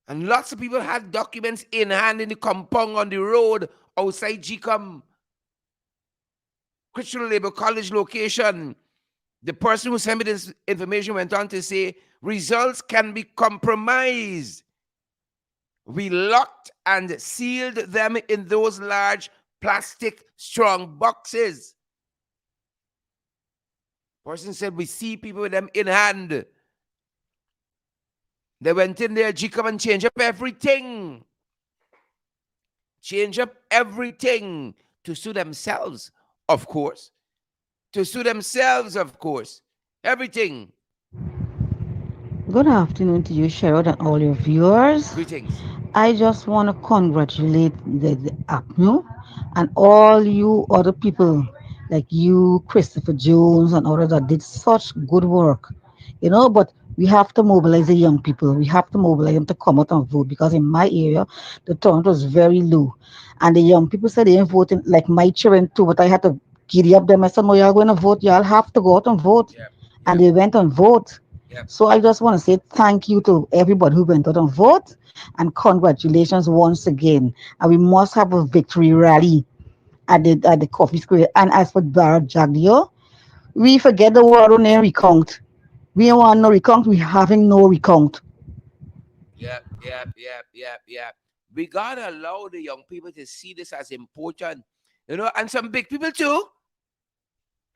And lots of people had documents in hand in the compound on the road outside GECOM, Christian Labor College location. The person who sent me this information went on to say, results can be compromised. We locked and sealed them in those large plastic strong boxes. Person said, we see people with them in hand. They went in there, GECOM, and changed up everything. Change up everything to suit themselves, of course. To suit themselves, of course. Everything. Good afternoon to you, Sherrod, and all your viewers. Greetings. I just want to congratulate the APNU and all you other people like you, Christopher Jones, and others that did such good work. But we have to mobilize the young people. We have to mobilize them to come out and vote because in my area, the turnout was very low. And the young people said they ain't voting, like my children too, but I had to giddy up them. I said, no, y'all going to vote. Y'all have to go out and vote. And they went and vote. So I just want to say thank you to everybody who went out and vote and congratulations once again. And we must have a victory rally at the coffee square. And as for Barrett Jagdeo, we forget the word on there recount. We don't want no recount, we having no recount. Yep. We gotta allow the young people to see this as important. And some big people too.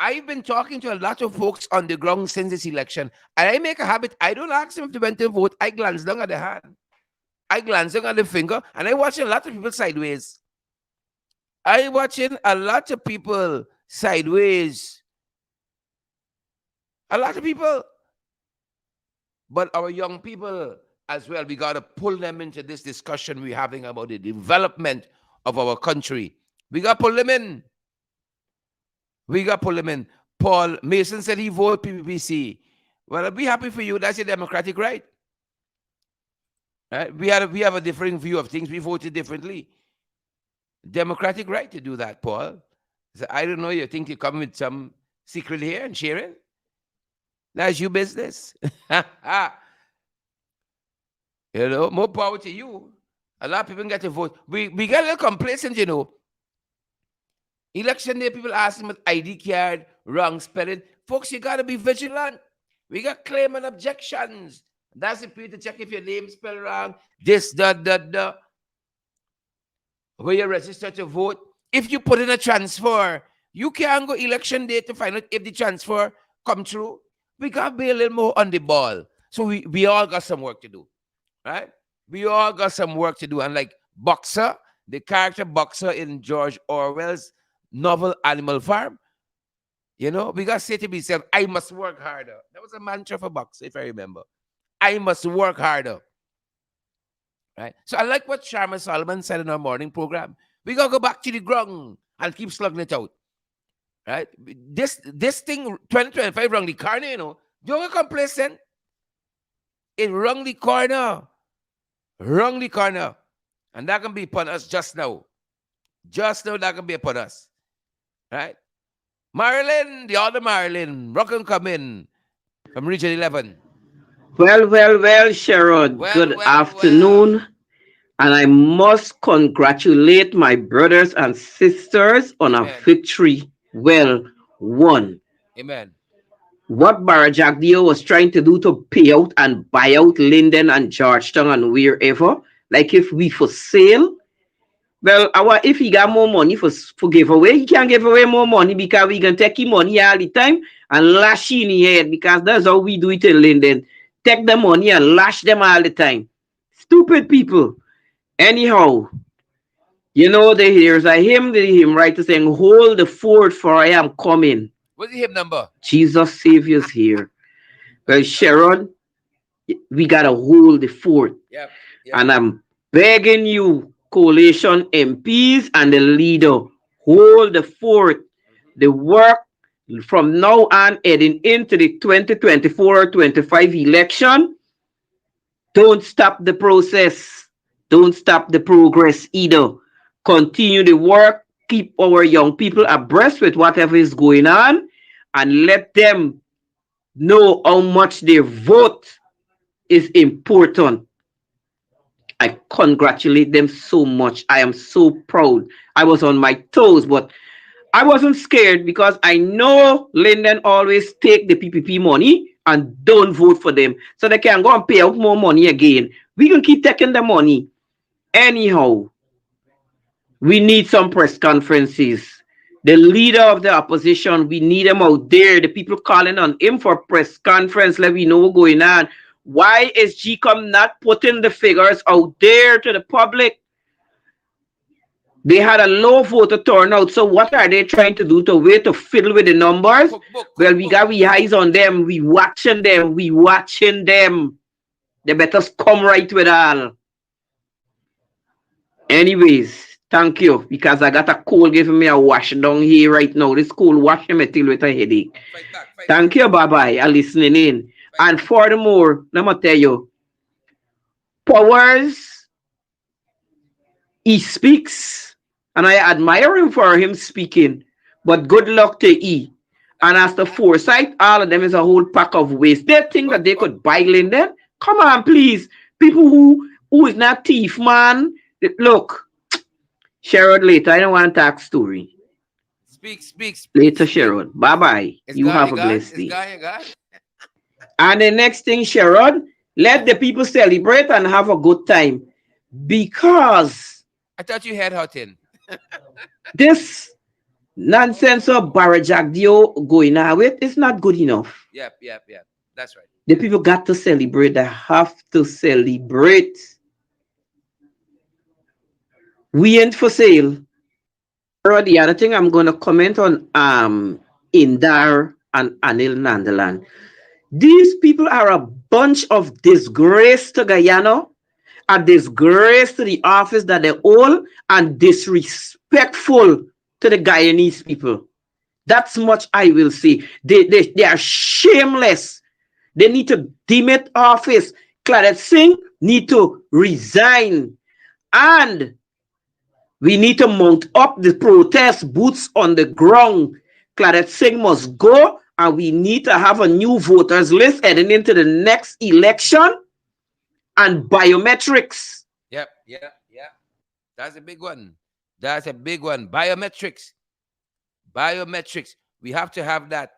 I've been talking to a lot of folks on the ground since this election, and I make a habit. I don't ask them if they went to vote. I glance down at the hand. I glance down at the finger, and I watch a lot of people sideways. I watching a lot of people sideways. A lot of people. But our young people as well, we got to pull them into this discussion we're having about the development of our country. We got to pull them in. Paul Mason said he voted PPPC. Well, I'll be happy for you. That's your democratic right. Right? We have a different view of things. We voted differently. Democratic right to do that, Paul. So I don't know. You think you come with some secret here and sharing? That's your business. More power to you. A lot of people get to vote. We get a little complacent. Election day, people asking with ID card, wrong spelling. Folks, you gotta be vigilant. We got claim and objections. That's the period to check if your name spelled wrong. This, that, where you register to vote. If you put in a transfer, you can't go election day to find out if the transfer come true. We gotta be a little more on the ball. So we all got some work to do, right? We all got some work to do. And like Boxer, the character Boxer in George Orwell's novel Animal Farm, we got to say to myself, I must work harder. That was a mantra for Boxer, if I remember. I must work harder. Right? So I like what Sharma Solomon said in our morning program. We got to go back to the ground and keep slugging it out. Right? This thing, 2025, wrong the corner, don't get complacent. It wrong the corner. Wrong the corner. And that can be upon us just now. Just now, that can be upon us. Right? Marilyn, the other Marilyn, rock and come in from Region 11. Well, Sherrod. Good afternoon. And I must congratulate my brothers and sisters on a victory well won. Amen. What Jagdeo was trying to do to pay out and buy out Linden and Georgetown and wherever, like if we for sale, well, if he got more money for giveaway, he can't give away more money because we can take his money all the time and lash in the head because that's how we do it in Linden. Take the money and lash them all the time. Stupid people. Anyhow, there's a hymn writer saying, hold the fort for I am coming. What's the hymn number? Jesus Savior's here. Well, Sharon, we got to hold the fort. Yep. And I'm begging you, coalition MPs and the leader, hold the fort. The work from now on heading into the 2024-25 election, don't stop the process. Don't stop the progress either. Continue the work. Keep our young people abreast with whatever is going on and let them know how much their vote is important. I congratulate them so much. I am so proud. I was on my toes, but I wasn't scared because I know Linden always take the PPP money and don't vote for them. So they can go and pay out more money again. We can keep taking the money. Anyhow, we need some press conferences. The leader of the opposition, we need him out there. The people calling on him for press conference, let me know what's going on. Why is GECOM not putting the figures out there to the public? They had a low voter turnout, so what are they trying to do to fiddle with the numbers? Well, we got we eyes on them. We watching them. They better come right with all. Anyways, thank you, because I got a cold giving me a wash down here right now. This cold washing me till with a headache. Thank you, bye-bye. I'm listening in. And furthermore, let me tell you, Powers, he speaks, and I admire him for him speaking, but good luck to E. And as the foresight, all of them is a whole pack of waste. They think that they could buy Linden. Come on, please. People who is not thief, man. Look, Sherrod later. I don't want to talk story. Speak. Later, Sherrod. Bye-bye. You have a blessed day. And the next thing, Sherrod, let the people celebrate and have a good time. Because I thought you had hot in. this nonsense of Jagdeo going on with is not good enough. Yep. That's right. The people got to celebrate. They have to celebrate. We ain't for sale. The other thing I'm going to comment on Indar and Anil Nandalan. These people are a bunch of disgrace to Guyana, a disgrace to the office that they hold, and disrespectful to the Guyanese people. That's much I will say. They are shameless. They need to demit office. Claret Singh need to resign. And we need to mount up the protest boots on the ground. Claret Singh must go, and we need to have a new voters list heading into the next election. and biometrics. Yep, yep, yep. That's a big one. That's a big one. Biometrics. Biometrics. We have to have that.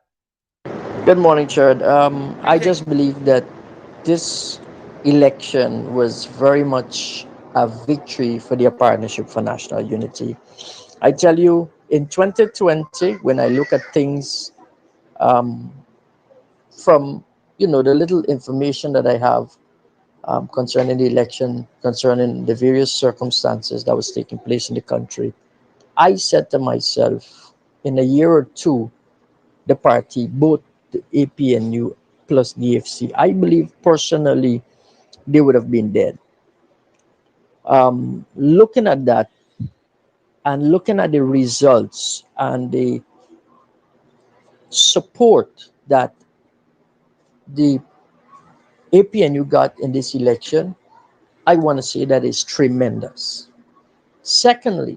Good morning, Chad. I Greeting. just believe that this election was very much a victory for their partnership for national unity. I tell you, in 2020, when I look at things um, from the little information that I have concerning the election, concerning the various circumstances that was taking place in the country, I said to myself, in a year or two, the party, both the APNU plus DFC, I believe personally they would have been dead. Looking at that and looking at the results and the support that the APNU got in this election, I want to say that is tremendous. Secondly,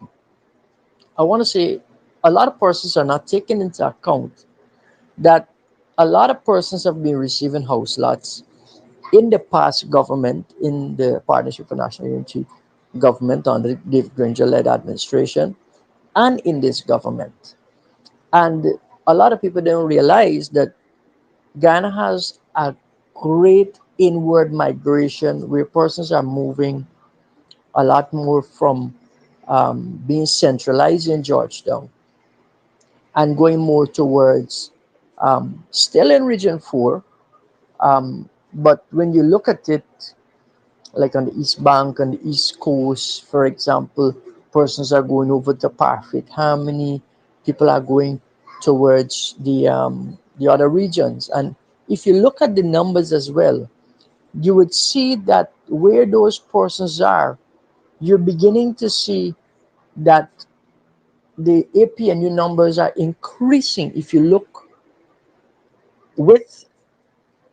I want to say a lot of persons are not taking into account that a lot of persons have been receiving house lots in the past government, in the Partnership for National Unity government under David Granger led administration, and in this government. And a lot of people don't realize that Ghana has a great inward migration where persons are moving a lot more from being centralized in Georgetown and going more towards still in Region 4. But when you look at it, like on the East Bank, on the East Coast, for example, persons are going over to Parfit Harmony, people are going towards the other regions. And if you look at the numbers as well, you would see that where those persons are, you're beginning to see that the APNU numbers are increasing if you look with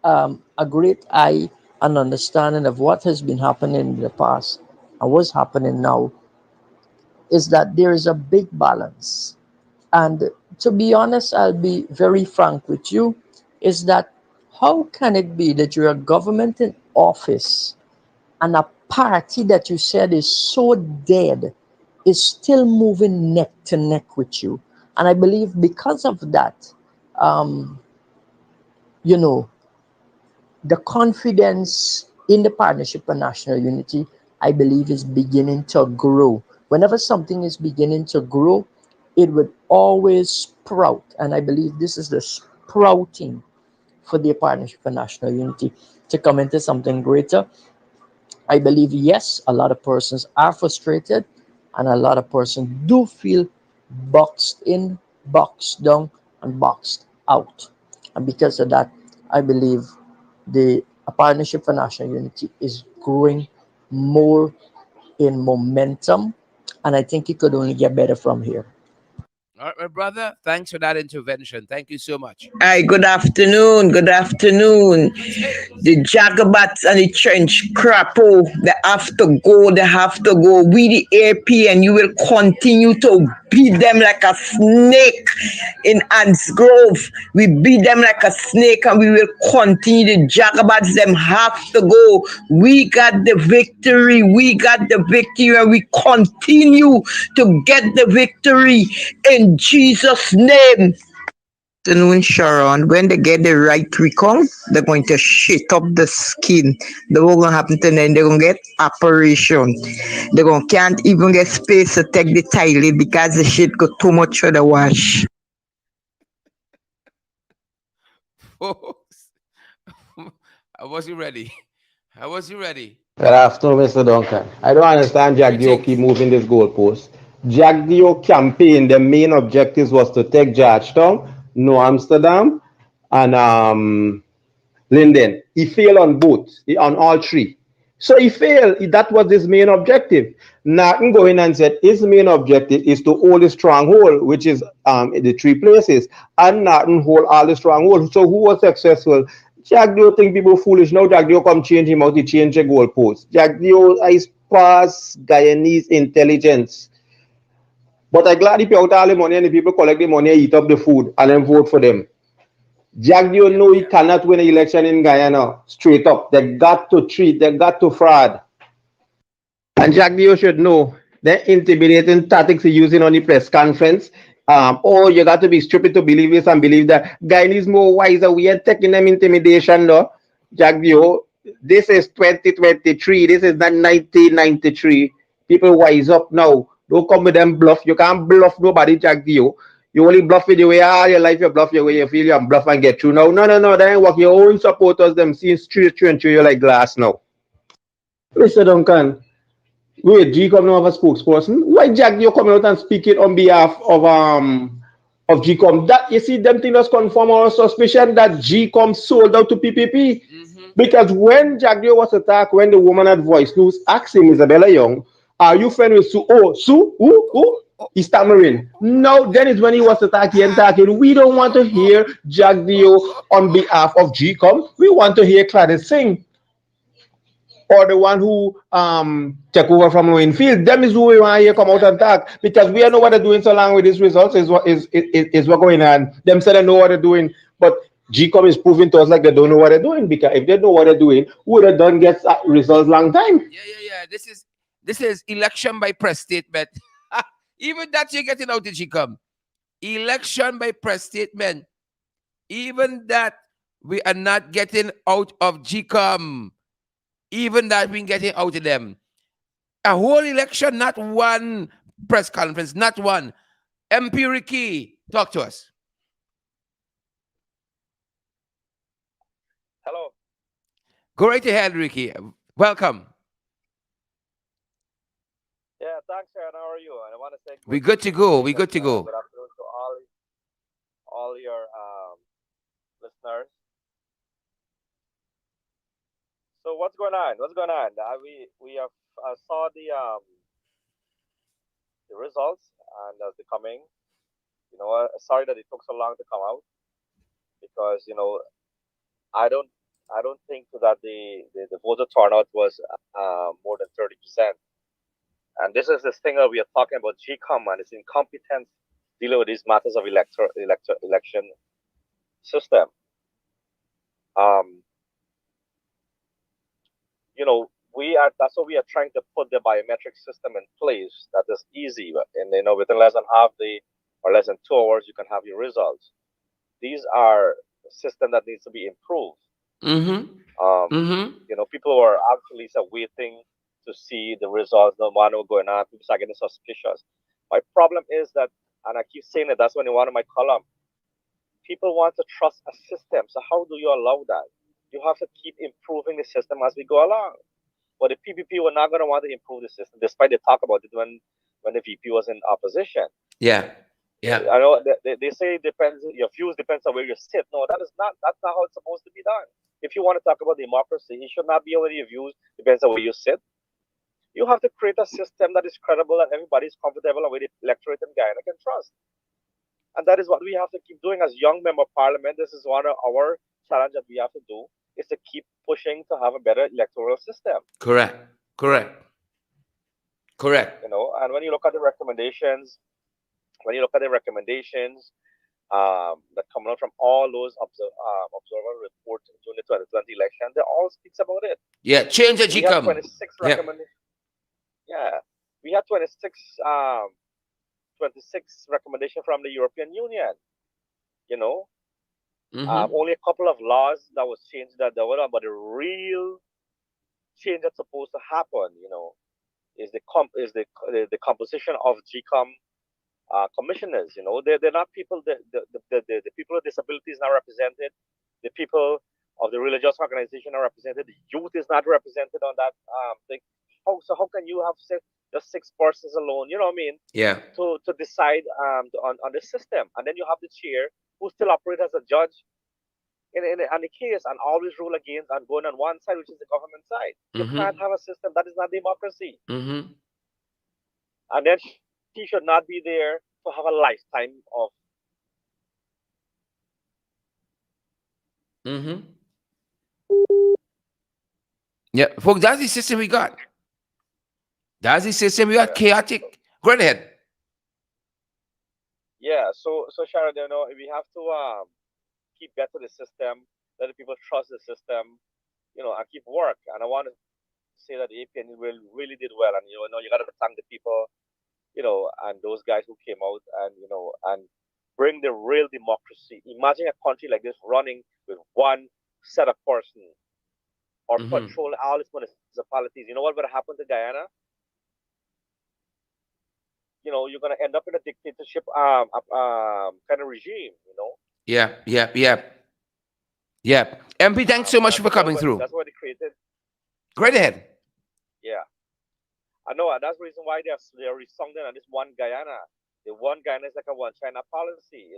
a great eye and understanding of what has been happening in the past and what's happening now, is that there is a big balance. And to be honest, I'll be very frank with you, is that how can it be that you're a government in office and a party that you said is so dead is still moving neck to neck with you? And I believe because of that, um, you know, the confidence in the Partnership for National Unity, I believe, is beginning to grow. Whenever something is beginning to grow, it would always sprout. And I believe this is the sprouting for the Partnership for National Unity to come into something greater. I believe, yes, a lot of persons are frustrated and a lot of persons do feel boxed in, boxed down, and boxed out. And because of that, I believe the Partnership for National Unity is growing more in momentum, and I think it could only get better from here. All right, my brother. Thanks for that intervention. Thank you so much. Hi, good afternoon. Good afternoon. Greetings. The Jagabats and the trench crapo, they have to go, they have to go. We the AP and you will continue to beat them like a snake in Ants Grove. We beat them like a snake and we will continue. The Jagabats, them have to go. We got the victory. We got the victory and we continue to get the victory in Jesus' name. Afternoon, Sharon. When they get the right recount, they're going to shit up the skin. The what gonna happen to them? They're gonna get operation. They gonna can't even get space to take the toilet because the shit got too much for the wash. Folks, I wasn't ready. I wasn't ready. Good afternoon, Mr. Duncan. I don't understand Jagdeo keep Greetings. moving this goalpost. Jagdeo campaign, the main objectives was to take Georgetown, New Amsterdam, and Linden. He failed on both, on all three. So he failed. That was his main objective. Narton go in and said his main objective is to hold the stronghold, which is the three places, and Narton hold all the stronghold. So who was successful? Jagdeo think people foolish now. Jagdeo come change him out. He change the goalpost. Jagdeo is past Guyanese intelligence. But I glad he pay out all the money and the people collect the money, eat up the food, and then vote for them. Jagdeo know he cannot win an election in Guyana straight up. They got to fraud. And Jagdeo should know the intimidating tactics he's using on the press conference. Oh, you got to be stupid to believe this and believe that. Guyanese more wiser. We ain't taking them intimidation, no. Jagdeo, this is 2023. This is not 1993. People wise up now. Don't come with them bluff. You can't bluff nobody, Jagdeo. You only bluff with the way all your life you bluff your way you feel you and bluff and get through. No, no, no, no. That ain't work. Your own supporters them seeing straight through and through you like glass now. Mr. Duncan. Wait, GECOM now have a spokesperson. Why Jack you coming out and speaking on behalf of GECOM? That you see them things confirm our suspicion that GECOM sold out to PPP. Because when Jagdeo was attacked, when the woman at Voice News asked him, Isabella Young, are you friend with Sue? Oh, Sue? Who? He's stammering. No, then is when he was attacking and talking. We don't want to hear Jagdeo on behalf of GECOM. We want to hear Gladys Singh or the one who take over from Winfield. Them is who we want to hear come out and talk because we don't know what they're doing so long with these results is what going on. Them say they know what they're doing, but GCOM is proving to us like they don't know what they're doing because if they know what they're doing, would have done get results long time. Yeah. This is election by press statement. Even that you're getting out of GCOM. Election by press statement. Even that we are not getting out of GCOM. Even that we're getting out of them. A whole election, not one press conference, not one. MP Ricky, talk to us. Hello. Go right ahead, Ricky. Welcome. Yeah, thanks, Aaron. How are you? And I want to say We good to go. We good to good go. afternoon to all your listeners. So what's going on? What's going on? We have saw the results and they're coming. Sorry that it took so long to come out because I don't I don't think that the voter turnout was more than 30%. And this is this thing that we are talking about GECOM and its incompetence dealing with these matters of election system. Um, that's what we are trying to put the biometric system in place that is easy, and within less than half the or less than 2 hours you can have your results. These are a system that needs to be improved. People are actually waiting to see the results. No matter what's going on, people are getting suspicious. My problem is that, and I keep saying it, that's when in one of my column, people want to trust a system. So how do you allow that? You have to keep improving the system as we go along. But the PPP were not going to want to improve the system, despite they talk about it when the VP was in opposition. Yeah. I know they say it depends. Your views depends on where you sit. No, that's not how it's supposed to be done. If you want to talk about democracy, it should not be where your views depends on where you sit. You have to create a system that is credible and everybody's comfortable and where the electorate in Guyana can trust. And that is what we have to keep doing as young member of parliament. This is one of our challenge that we have to do is to keep pushing to have a better electoral system. Correct. And when you look at the recommendations, that come out from all those observer reports during the 2020 election, they all speaks about it. Yeah, change the GECOM. We had 26 recommendations. Yeah, we had 26 recommendations from the European Union. Only a couple of laws that was changed that there were, but the real change that's supposed to happen, is the composition of GECOM commissioners. They're not people. The people with disabilities not represented. The people of the religious organization are represented. The youth is not represented on that thing. How can you have just 6 persons alone? You know what I mean? Yeah. To decide on the system, and then you have the chair who still operates as a judge in the case and always rule against and going on one side, which is the government side. You can't have a system that is not democracy. And then she should not be there to have a lifetime of. Yeah, folks, that's the system we got. Chaotic. Go ahead. Yeah, so Sharon, we have to keep better the system, let the people trust the system, and keep work. And I want to say that the APN really did well. And you got to thank the people, and those guys who came out and bring the real democracy. Imagine a country like this running with one set of person or control all its municipalities. You know what would happen to Guyana? You're gonna end up in a dictatorship kind of regime. Yeah, yeah, yeah. Yeah. MP, thanks so much for coming through. That's why they created. Go ahead. Yeah, I know. That's the reason why they're resounding on this one Guyana. The one Guyana is like a one China policy.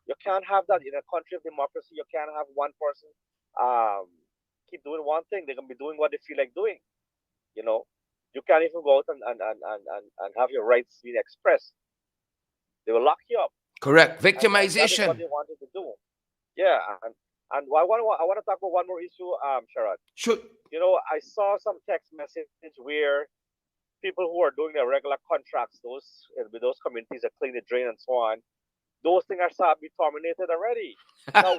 You can't have that in a country of democracy. You can't have one person keep doing one thing. They're gonna be doing what they feel like doing. You can't even go out and have your rights being expressed. They will lock you up. Correct. Victimization. That is Victimization. what they wanted to do. Yeah, and I want to talk about one more issue, Sharad. Sure. I saw some text message where people who are doing their regular contracts, with those communities that clean the drain and so on, those things are start be terminated already. Now,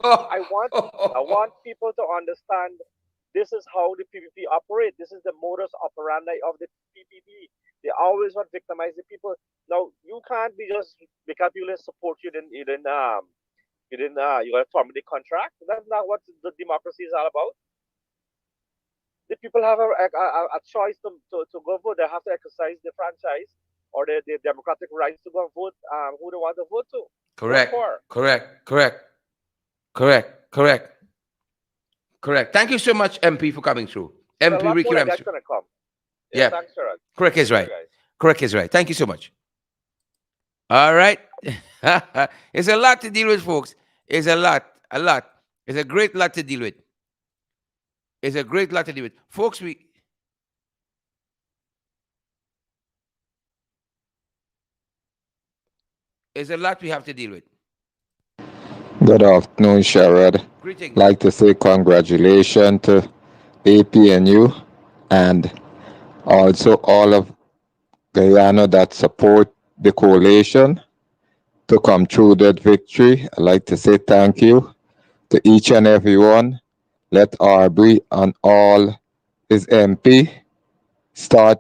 I want people to understand this is how the PPP operate. This is the modus operandi of the PPP. They always want to victimize the people. Now you can't be just because people support you, you got to terminate the contract. That's not what the democracy is all about. The people have a choice to go vote. They have to exercise the franchise or the democratic rights to go and vote who they want to vote to. Correct. Vote for. Correct. Thank you so much, MP, for coming through. MP Ricky Ramsey. That's gonna come. Yeah. Thanks, Sharad. Correct is right. Correct is right. Thank you so much. All right. It's a lot to deal with, folks. It's a lot. It's a great lot to deal with. Folks, it's a lot we have to deal with. Good afternoon, Sharad. Greetings. Like to say congratulations to APNU and also all of Guyana that support the coalition to come through that victory. I'd like to say thank you to each and every one. Let Arbery and all his MP start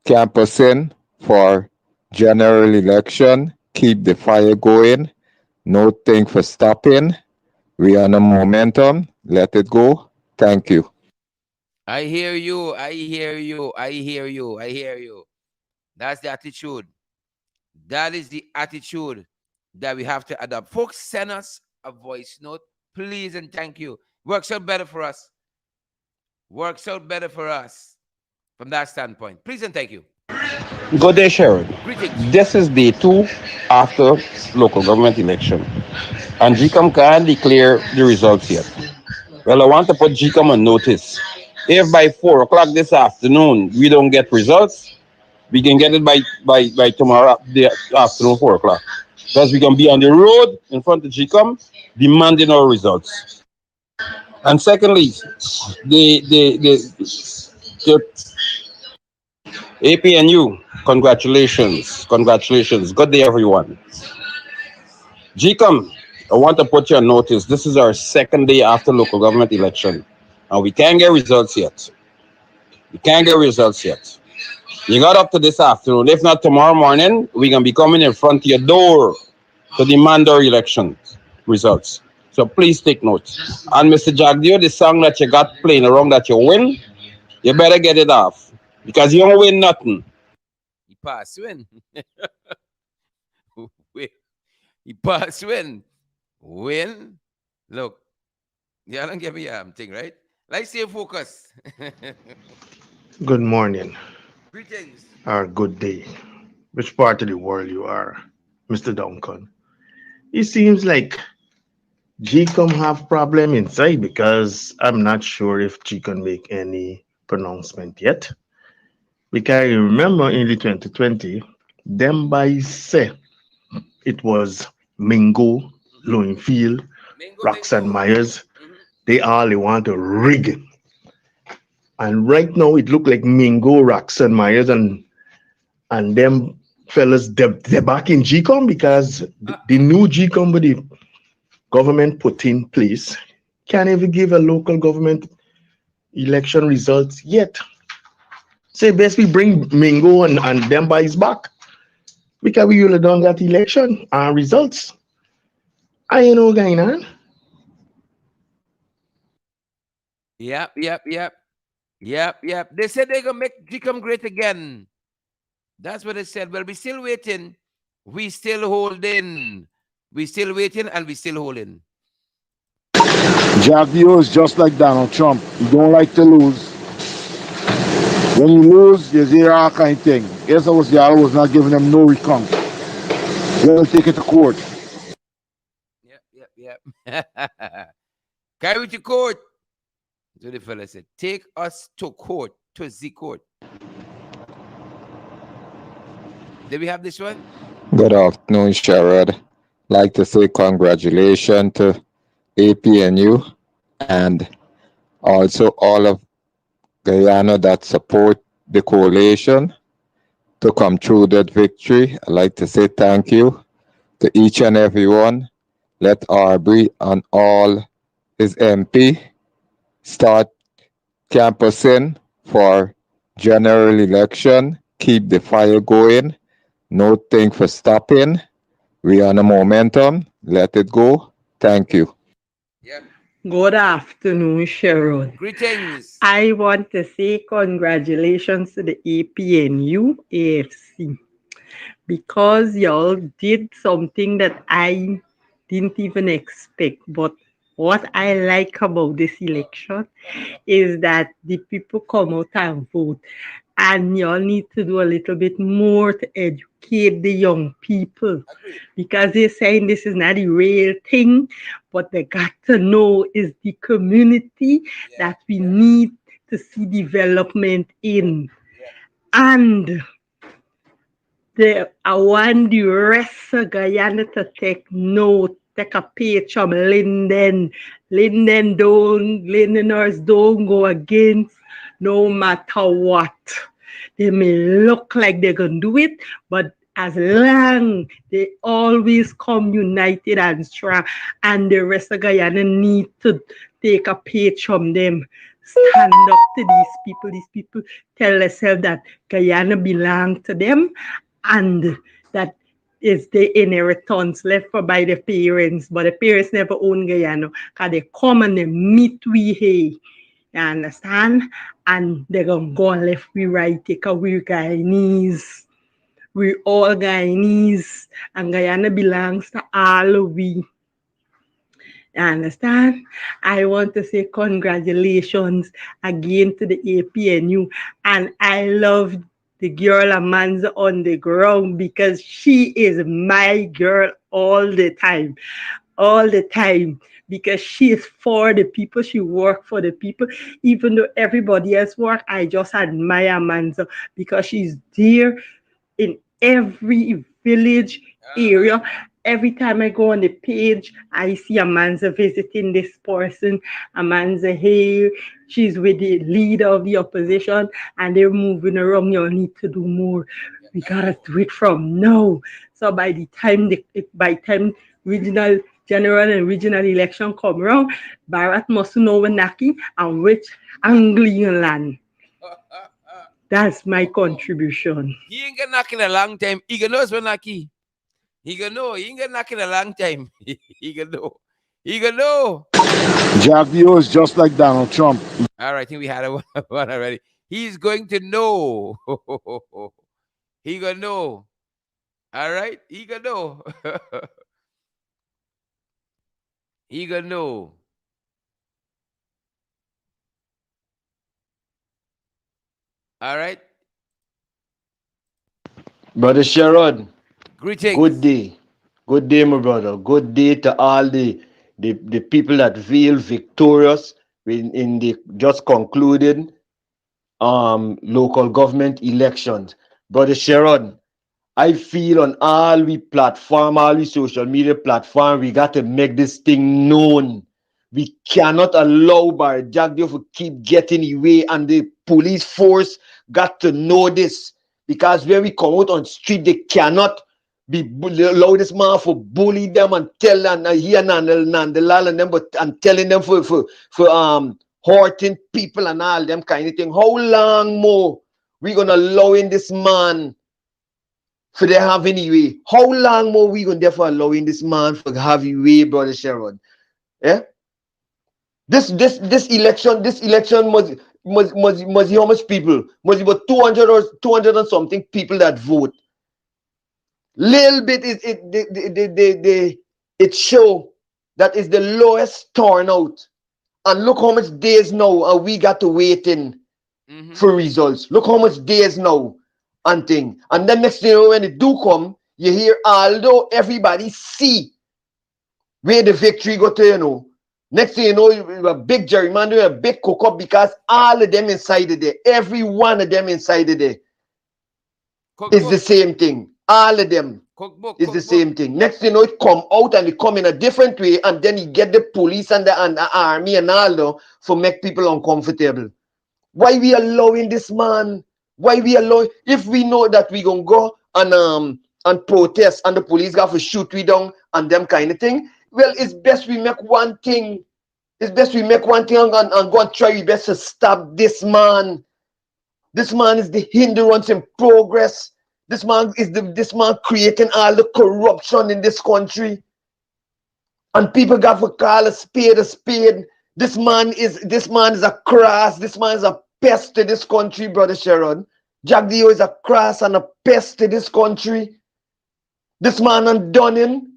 canvassing for general election. Keep the fire going. No thing for stopping. We on a momentum. Let it go. Thank you. I hear you. That's the attitude. That is the attitude that we have to adopt. Folks, send us a voice note, please, and thank you. Works out better for us. From that standpoint. Please and thank you. Good day, Sharon. Greetings. This is day 2 after local government election, and GECOM can't declare the results yet. Well, I want to put GECOM on notice. If by 4 o'clock this afternoon we don't get results, we can get it by tomorrow the afternoon 4 o'clock, because we can be on the road in front of GECOM demanding our results. And secondly, the APNU, congratulations. Good day, everyone. GECOM, I want to put you on notice. This is our second day after local government election, and we can't get results yet. You got up to this afternoon. If not tomorrow morning, we're going to be coming in front of your door to demand our election results. So please take note. And Mr. Jagdeo, the song that you got playing around that you win, you better get it off, because you don't win nothing. He pass win. He pass win. Look, you don't give me a thing, right? Let's stay focused. Good morning. Greetings. Or good day. Which part of the world you are, Mr. Duncan? It seems like GECOM have problem inside, because I'm not sure if GECOM make any pronouncement yet. Because I remember in the 2020, them by say it was Mingo, Lowenfield, Roxanne Myers. They all want to rig. And right now it look like Mingo, Roxanne Myers, and them fellas, they're back in GECOM, because the new GECOM with government put in place can't even give a local government election results yet. Say basically bring Mingo and them boys back because we really don't got election results. I ain't know going on. Yep, yep, yep. Yep, yep. They said they're gonna make GECOM great again. That's what they said. Well, we still waiting. We still holding. We still waiting and we still holding. Jagdeo is just like Donald Trump. He don't like to lose. When you lose, you hear all kind of thing. Yes, I was not giving them no recount. They'll take it to court. Yep, yep, yep. Carry it to court. So the fella said, take us to court, to the court. Did we have this one? Good afternoon, Sherrod. Like to say congratulations to APNU and also all of Guyana that support the coalition to come through that victory. I'd like to say thank you to each and every one. Let Arbery and all his MP start campaigning for general election. Keep the fire going. No thing for stopping. We on a momentum. Let it go. Thank you. Yep. Good afternoon, Sharon. Greetings. I want to say congratulations to the APNU AFC because y'all did something that I didn't even expect. But what I like about this election is that the people come out and vote. And y'all need to do a little bit more to educate the young people because they're saying this is not a real thing, but they got to know is the community that we need to see development in. And I want the rest of Guyana to take note, take a page from Linden. Lindeners don't go against no matter what. They may look like they're going to do it, but as long they always come united and strong, and the rest of Guyana need to take a page from them. Stand up to these people. These people tell themselves that Guyana belongs to them and that is the inheritance left for by the parents, but the parents never own Guyana because they come and they meet we here. You understand? And they're going to go and left we right because we're Guyanese. We're all Guyanese. And Guyana belongs to all of we. You understand? I want to say congratulations again to the APNU. And I love the girl Amanza on the ground because she is my girl all the time. All the time. Because she is for the people, she works for the people. Even though everybody else work, I just admire Amanza because she's there in every village area. Every time I go on the page, I see Amanza visiting this person. Amanza here, she's with the leader of the opposition, and they're moving around. You need to do more. We gotta do it from now. So by the time regional, general, and regional election come around, Bharat must know when Naki and which Anglian land. That's my contribution. He ain't gonna knock in a long time. He gonna know it's Naki. He gonna know. He ain't gonna knock in a long time. He gonna know. He gonna know. Jagdeo is just like Donald Trump. All right, I think we had a one already. He's going to know. He gonna know. All right, he gonna know. He gonna know. All right. Brother Sherrod, Greetings. good day. Good day, my brother. Good day to all the people that feel victorious in the just concluded local government elections. Brother Sherrod, I feel on all we platform, all we social media platform, we got to make this thing known. We cannot allow Bar Jagdeo to keep getting away, and the police force got to know this because when we come out on street, they cannot allow this man for bully them and tell and here and the lal and them, but and telling them for hurting people and all them kind of thing. How long more we gonna allowing this man for they have anyway? How long more we gonna therefore allowing this man for have his way, brother Sherrod? Yeah. This election must how much people? Must be about 200 or 200 and something people that vote. Little bit is it show that is the lowest turnout. And look how much days now we got to waiting for results. Look how much days now and thing. And then next thing you know, when it do come, you hear although everybody see where the victory go to, next thing you know, a big gerrymander, a big cook up because all of them inside of there, every one of them inside of there is the same thing. All of them is the same thing. Next thing you know, it come out and it come in a different way, and then you get the police and the army and all that for make people uncomfortable. Why we allowing this man? Why we allow? If we know that we gonna go and protest and the police got to shoot we down and them kind of thing, well, it's best we make one thing. It's best we make one thing and go and try our best to stop this man. This man is the hindrance in progress. This man is this man creating all the corruption in this country. And people got to call a spade a spade. This man is a crass. This man is a pest to this country, brother Sharon. Jagdeo is a crass and a pest to this country. This man undone.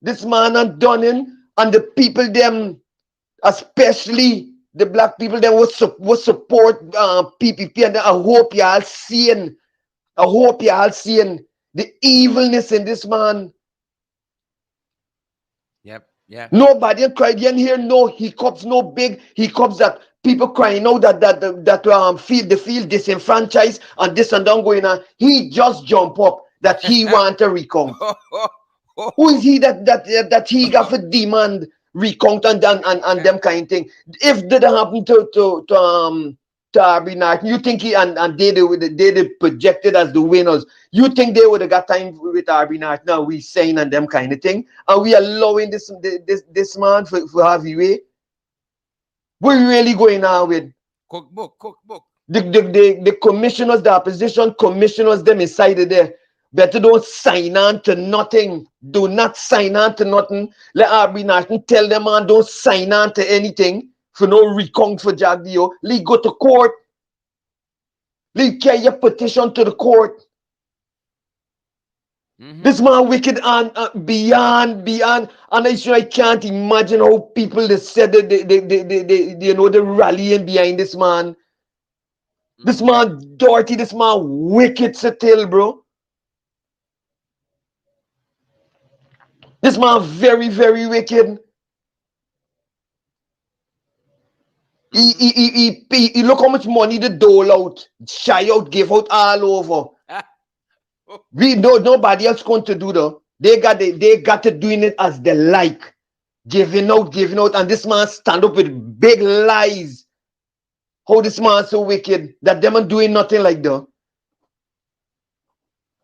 This man undone. And the people them, especially the black people them would support PPP. And I hope y'all seeing the evilness in this man. Yep. Nobody cried. You didn't hear no hiccups, no big hiccups that people crying out that feel disenfranchised and this and that going on. He just jump up that he want a recount. Who is he that he got for demand recount and them kind of thing? If that happen to Arby Knight, you think he and they projected as the winners? You think they would have got time with Arby Knight? Now we saying and them kind of thing, and we allowing this man for have you way? What we really going on with? Cookbook. The commissioners, the opposition commissioners, them inside of there. Better don't sign on to nothing. Do not sign on to nothing. Let Arby Norton tell them, man, don't sign on to anything for no recount for Jagdeo. Let go to court. Let carry your petition to the court. This man wicked and beyond. And I can't imagine how people they said that they rallying behind this man. This man dirty. This man wicked still, bro. This man very, very wicked. He look how much money the dole out, shy out, give out all over. We know nobody else going to do though. They got to doing it as they like. Giving out, and this man stand up with big lies. How this man so wicked that them are doing nothing like that.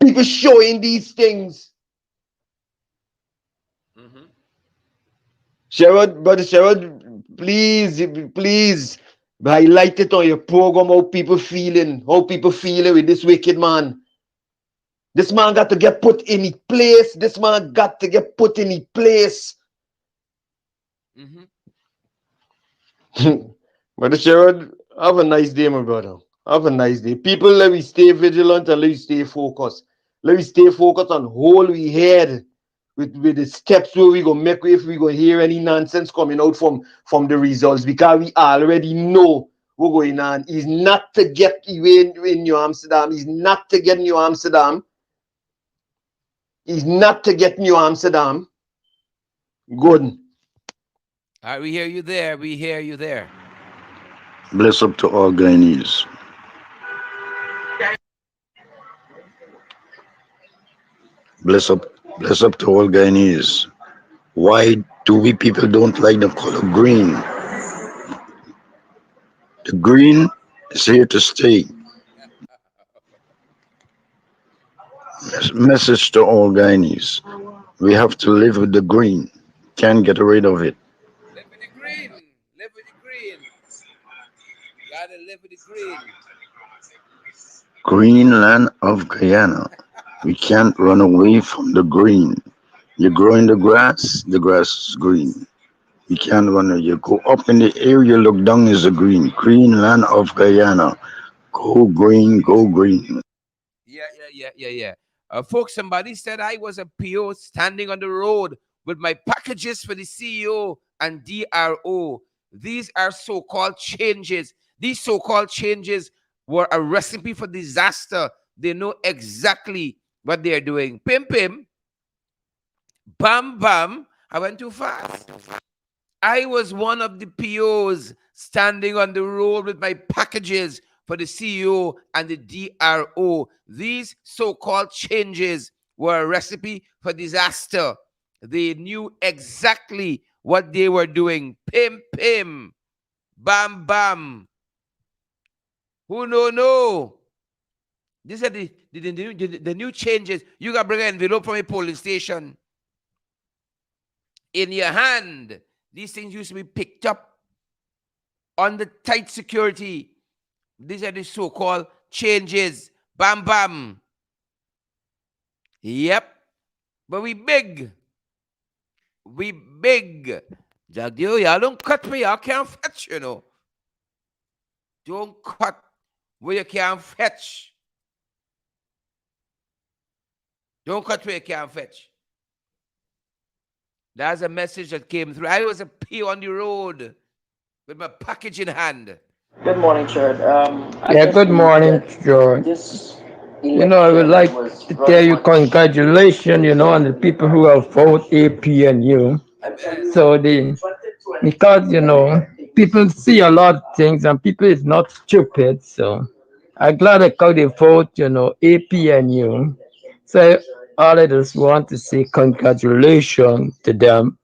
People showing these things. Brother Sherrod, please highlight it on your program how people feeling with this wicked man. This man got to get put in his place. Brother Sherrod, have a nice day, my brother. Have a nice day. People, let me stay vigilant and let me stay focused. Let me stay focused on hold we head with the steps where we gonna make if we gonna hear any nonsense coming out from the results, because we already know what's going on. Is not to get in New Amsterdam. He's not to get New Amsterdam. He's not to get New Amsterdam. Good. All right, we hear you there. Bless up to all Guyanese. Bless up to all Guyanese. Why do we people don't like the color green? The green is here to stay. Message to all Guyanese. We have to live with the green. Can't get rid of it. Live with the green. Live with the green. Gotta live with the green. Greenland of Guyana. We can't run away from the green. You grow in the grass is green. You can't run away. You go up in the air, you look down is the green. Greenland of Guyana. Go green, go green. Yeah. Folks, somebody said I was a PO standing on the road with my packages for the CEO and DRO. These are so-called changes. These so-called changes were a recipe for disaster. They know exactly what they are doing. Pim pim, bam bam. I went too fast. I was one of the POs standing on the road with my packages for the CEO and the DRO. These so called changes were a recipe for disaster. They knew exactly what they were doing. Pim, pim, bam, bam. Who no? These are the new changes. You got to bring an envelope from a polling station in your hand. These things used to be picked up under tight security. These are the so-called changes. Bam, bam. Yep. But we big. We big. Jagdeo, y'all don't cut me. Y'all can't fetch, you know. Don't cut where you can't fetch. Don't cut where you can't fetch. That's a message that came through. I was a P on the road with my package in hand. Good morning, Chad. I Yeah, just good believe morning, that George. this I would election like was to tell very you much. congratulations, on the people who have voted APNU. So because, people see a lot of things and people is not stupid. So I'm glad that how they vote, APNU. So all I just want to say congratulations to them.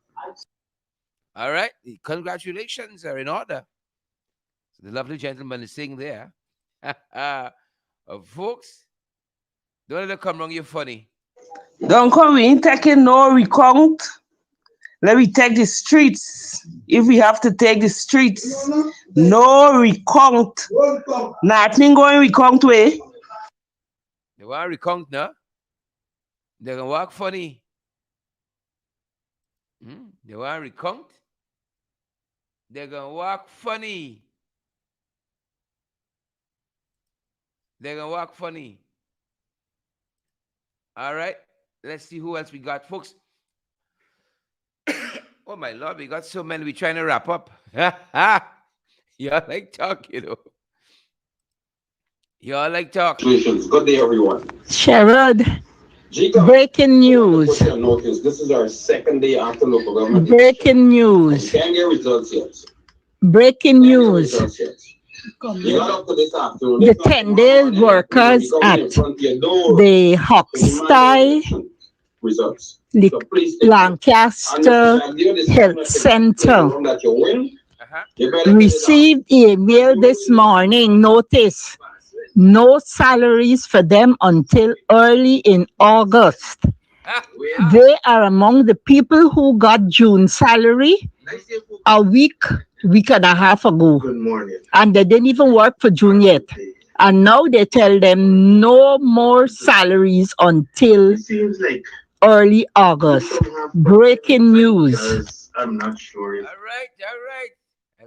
All right. Congratulations are in order. So the lovely gentleman is sitting there. Folks, don't let it come wrong. You're funny. Don't come, we ain't taking no recount. Let me take the streets. If we have to take the streets, no recount. Nothing going recount way. They want to recount now. They can walk funny. They want to recount. They're going to walk funny. They're going to walk funny. All right. Let's see who else we got. Folks, oh my Lord, we got so many. We're trying to wrap up. Y'all like talk, Y'all like talk. Good day, everyone. Sherrod, GECOM, breaking I want to put news. you on notice. This is our second day after local government election, Breaking and we news. can't get results yet. Breaking Can't get news. results yet. You got up to this afternoon. The If not 10 tomorrow day morning, we're going to be workers coming at in front of your door the to demand our Hoxtie election results. the So please take note. And Mr. Lancaster Jagdeo, this time Health not to play Center around that you win. Uh-huh. You better get it off. received email this morning notice no salaries for them until early in August. They are among the people who got June salary a week and a half ago. And they didn't even work for June yet. And now they tell them no more salaries until early August. Breaking news. All right.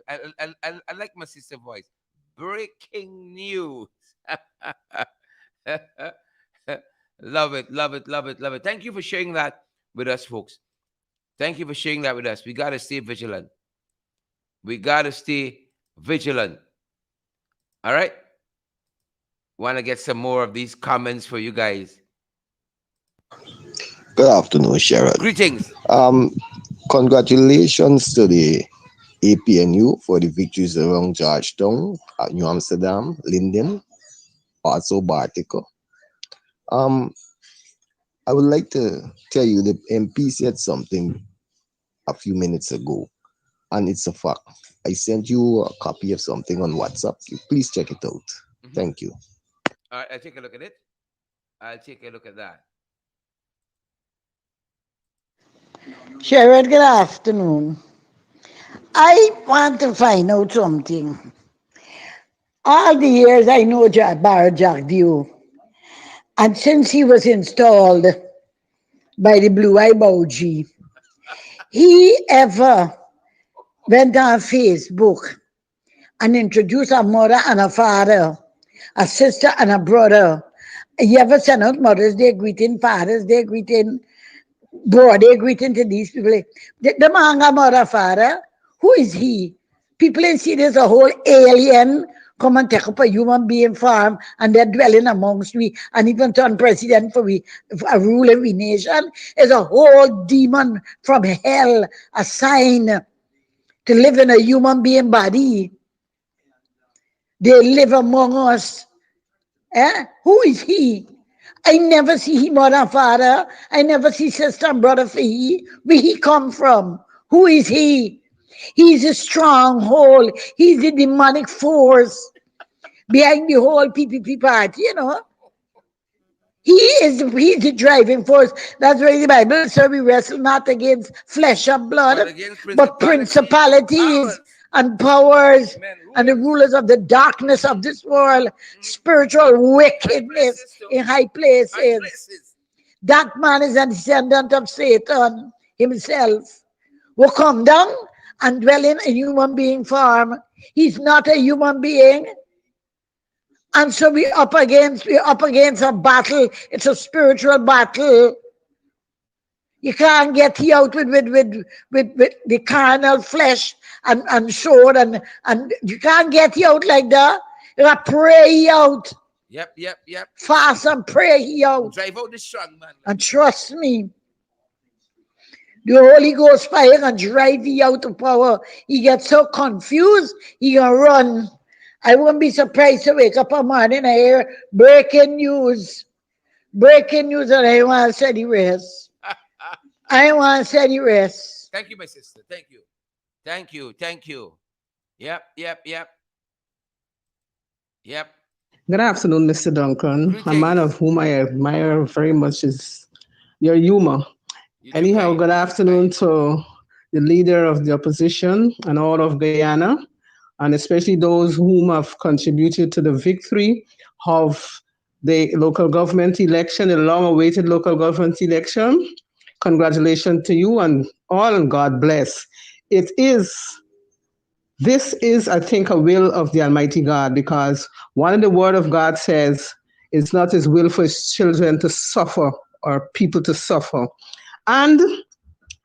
I like my sister voice. Breaking news. Love it. Thank you for sharing that with us, folks. Thank you for sharing that with us. We got to stay vigilant. We got to stay vigilant. All right? Want to get some more of these comments for you guys. Good afternoon, Sharon. Greetings. Congratulations to the APNU for the victories around Georgetown, New Amsterdam, Linden, also Bartico. I would like to tell you the MP said something a few minutes ago, and it's a fact. I sent you a copy of something on WhatsApp. Please check it out. Thank you. All right, I take a look at it. I'll take a look at that. Sharon, good afternoon. I want to find out something. All the years I know Bar Jagdeo, and since he was installed by the Blue Eye Bougie, he ever went on Facebook and introduced a mother and a father, a sister and a brother. You ever send out Mother's Day greeting, Father's Day greeting, birthday greeting to these people? The manga mother, father, who is he? People in see there's a whole alien come and take up a human being farm and they're dwelling amongst we and even turn president for we for a rule every nation. Is a whole demon from hell assigned to live in a human being body. They live among us. Eh? Who is he? I never see him mother and father. I never see sister and brother for he. Where he come from? Who is he? He's a stronghold. He's the demonic force behind the whole PPP party, you know. He's the driving force. That's why the Bible says we wrestle not against flesh and blood, But against but principalities and principalities powers. and powers Amen. and the Rulers. rulers of the darkness of this world, spiritual High wickedness places too. in high High places. places. That man is a descendant of Satan himself, will come down and dwell in a human being form. He's not a human being. And so we're up against a battle. It's a spiritual battle. You can't get you out with the carnal flesh and sword and you can't get you out like that. You gotta pray ye out. Yep. Fast and pray ye out. Drive out the strong man. And trust me, the Holy Ghost fire can drive you out of power. He gets so confused, he can run. I won't be surprised to wake up a morning and hear breaking news. Breaking news, and I want to say the rest. I want to say the rest. Thank you, my sister. Thank you. Thank you. Yep. Good afternoon, Mr. Duncan. A man Greetings. of whom I admire very much is your humor. You too Anyhow, kind. good You too afternoon kind. to the leader of the opposition and all of Guyana, and especially those whom have contributed to the victory of the local government election, the long awaited local government election. Congratulations to you and all, and God bless. It is this is, I think, a will of the Almighty God, because one of the word of God says it's not his will for his children to suffer or people to suffer. And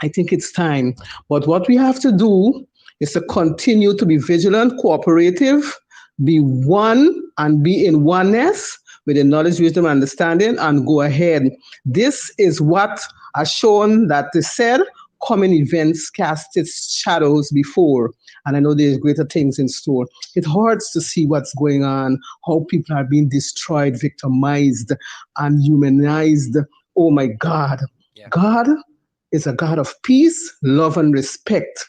I think it's time. But what we have to do is to continue to be vigilant, cooperative, be one and be in oneness with the knowledge, wisdom, understanding, and go ahead. This is what has shown that the said common events cast its shadows before. And I know there's greater things in store. It hurts to see what's going on, how people are being destroyed, victimized, and humanized. Oh my God. God is a God of peace, love, and respect.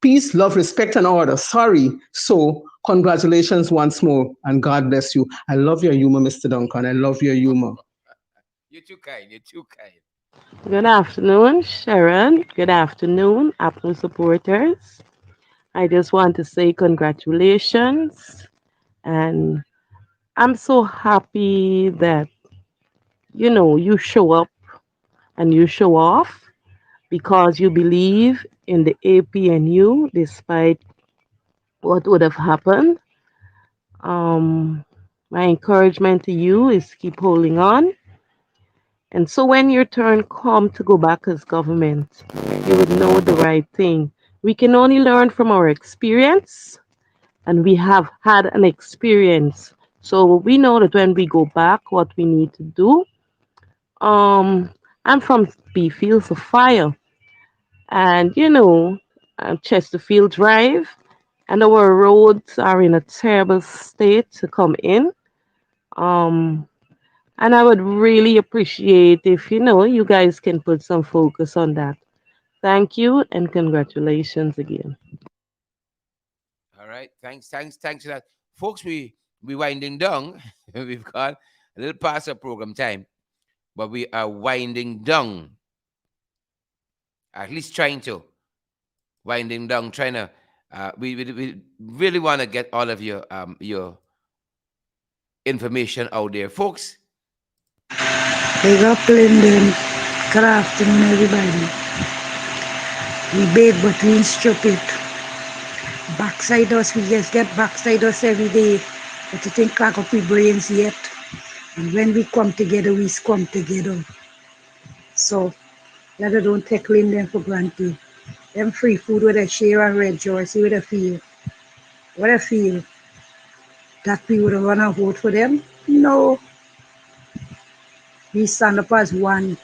Peace, love, respect, and order. Sorry. So, congratulations once more, and God bless you. I love your humor, Mr. Duncan. I love your humor. You're too kind. You're too kind. Good afternoon, Sharon. Good afternoon, Apple supporters. I just want to say congratulations. And I'm so happy that, you show up and you show off because you believe in the APNU despite what would have happened. Um, my encouragement to you is keep holding on. And so when your turn come to go back as government, you would know the right thing. We can only learn from our experience, and we have had an experience. So we know that when we go back, what we need to do. I'm from B Fields of Fire, and Chesterfield Drive, and our roads are in a terrible state to come in. Um, and I would really appreciate if you guys can put some focus on that. Thank you and congratulations again. All right. Thanks for that. Folks, we winding down. We've got a little past our program time, but we are winding down, at least trying to winding down, trying to. We really want to get all of your information out there, folks. Big up Linden. Good afternoon, everybody. We big, but we ain't stupid. Backside us, we just get backside us every day. But you think crack up we brains yet. And when we come together, we come together. So, let us don't take Linden for granted. Them free food with a share and rejoice, see what I feel. What I feel. That we would have run a vote for them? No. We stand up as one.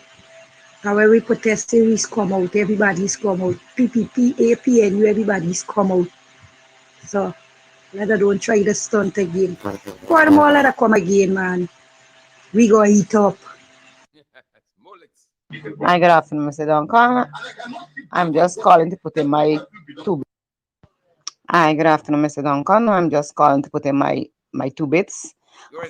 And when we protest, we come out, everybody's come out. PPP, APNU, everybody's come out. So, let us don't try the stunt again. For more, let us come again, man. We go eat up. Hi, good afternoon, Mr. Duncan. I'm just calling to put in my two. Hi, good afternoon, Mr. Duncan. I'm just calling to put in my two bits.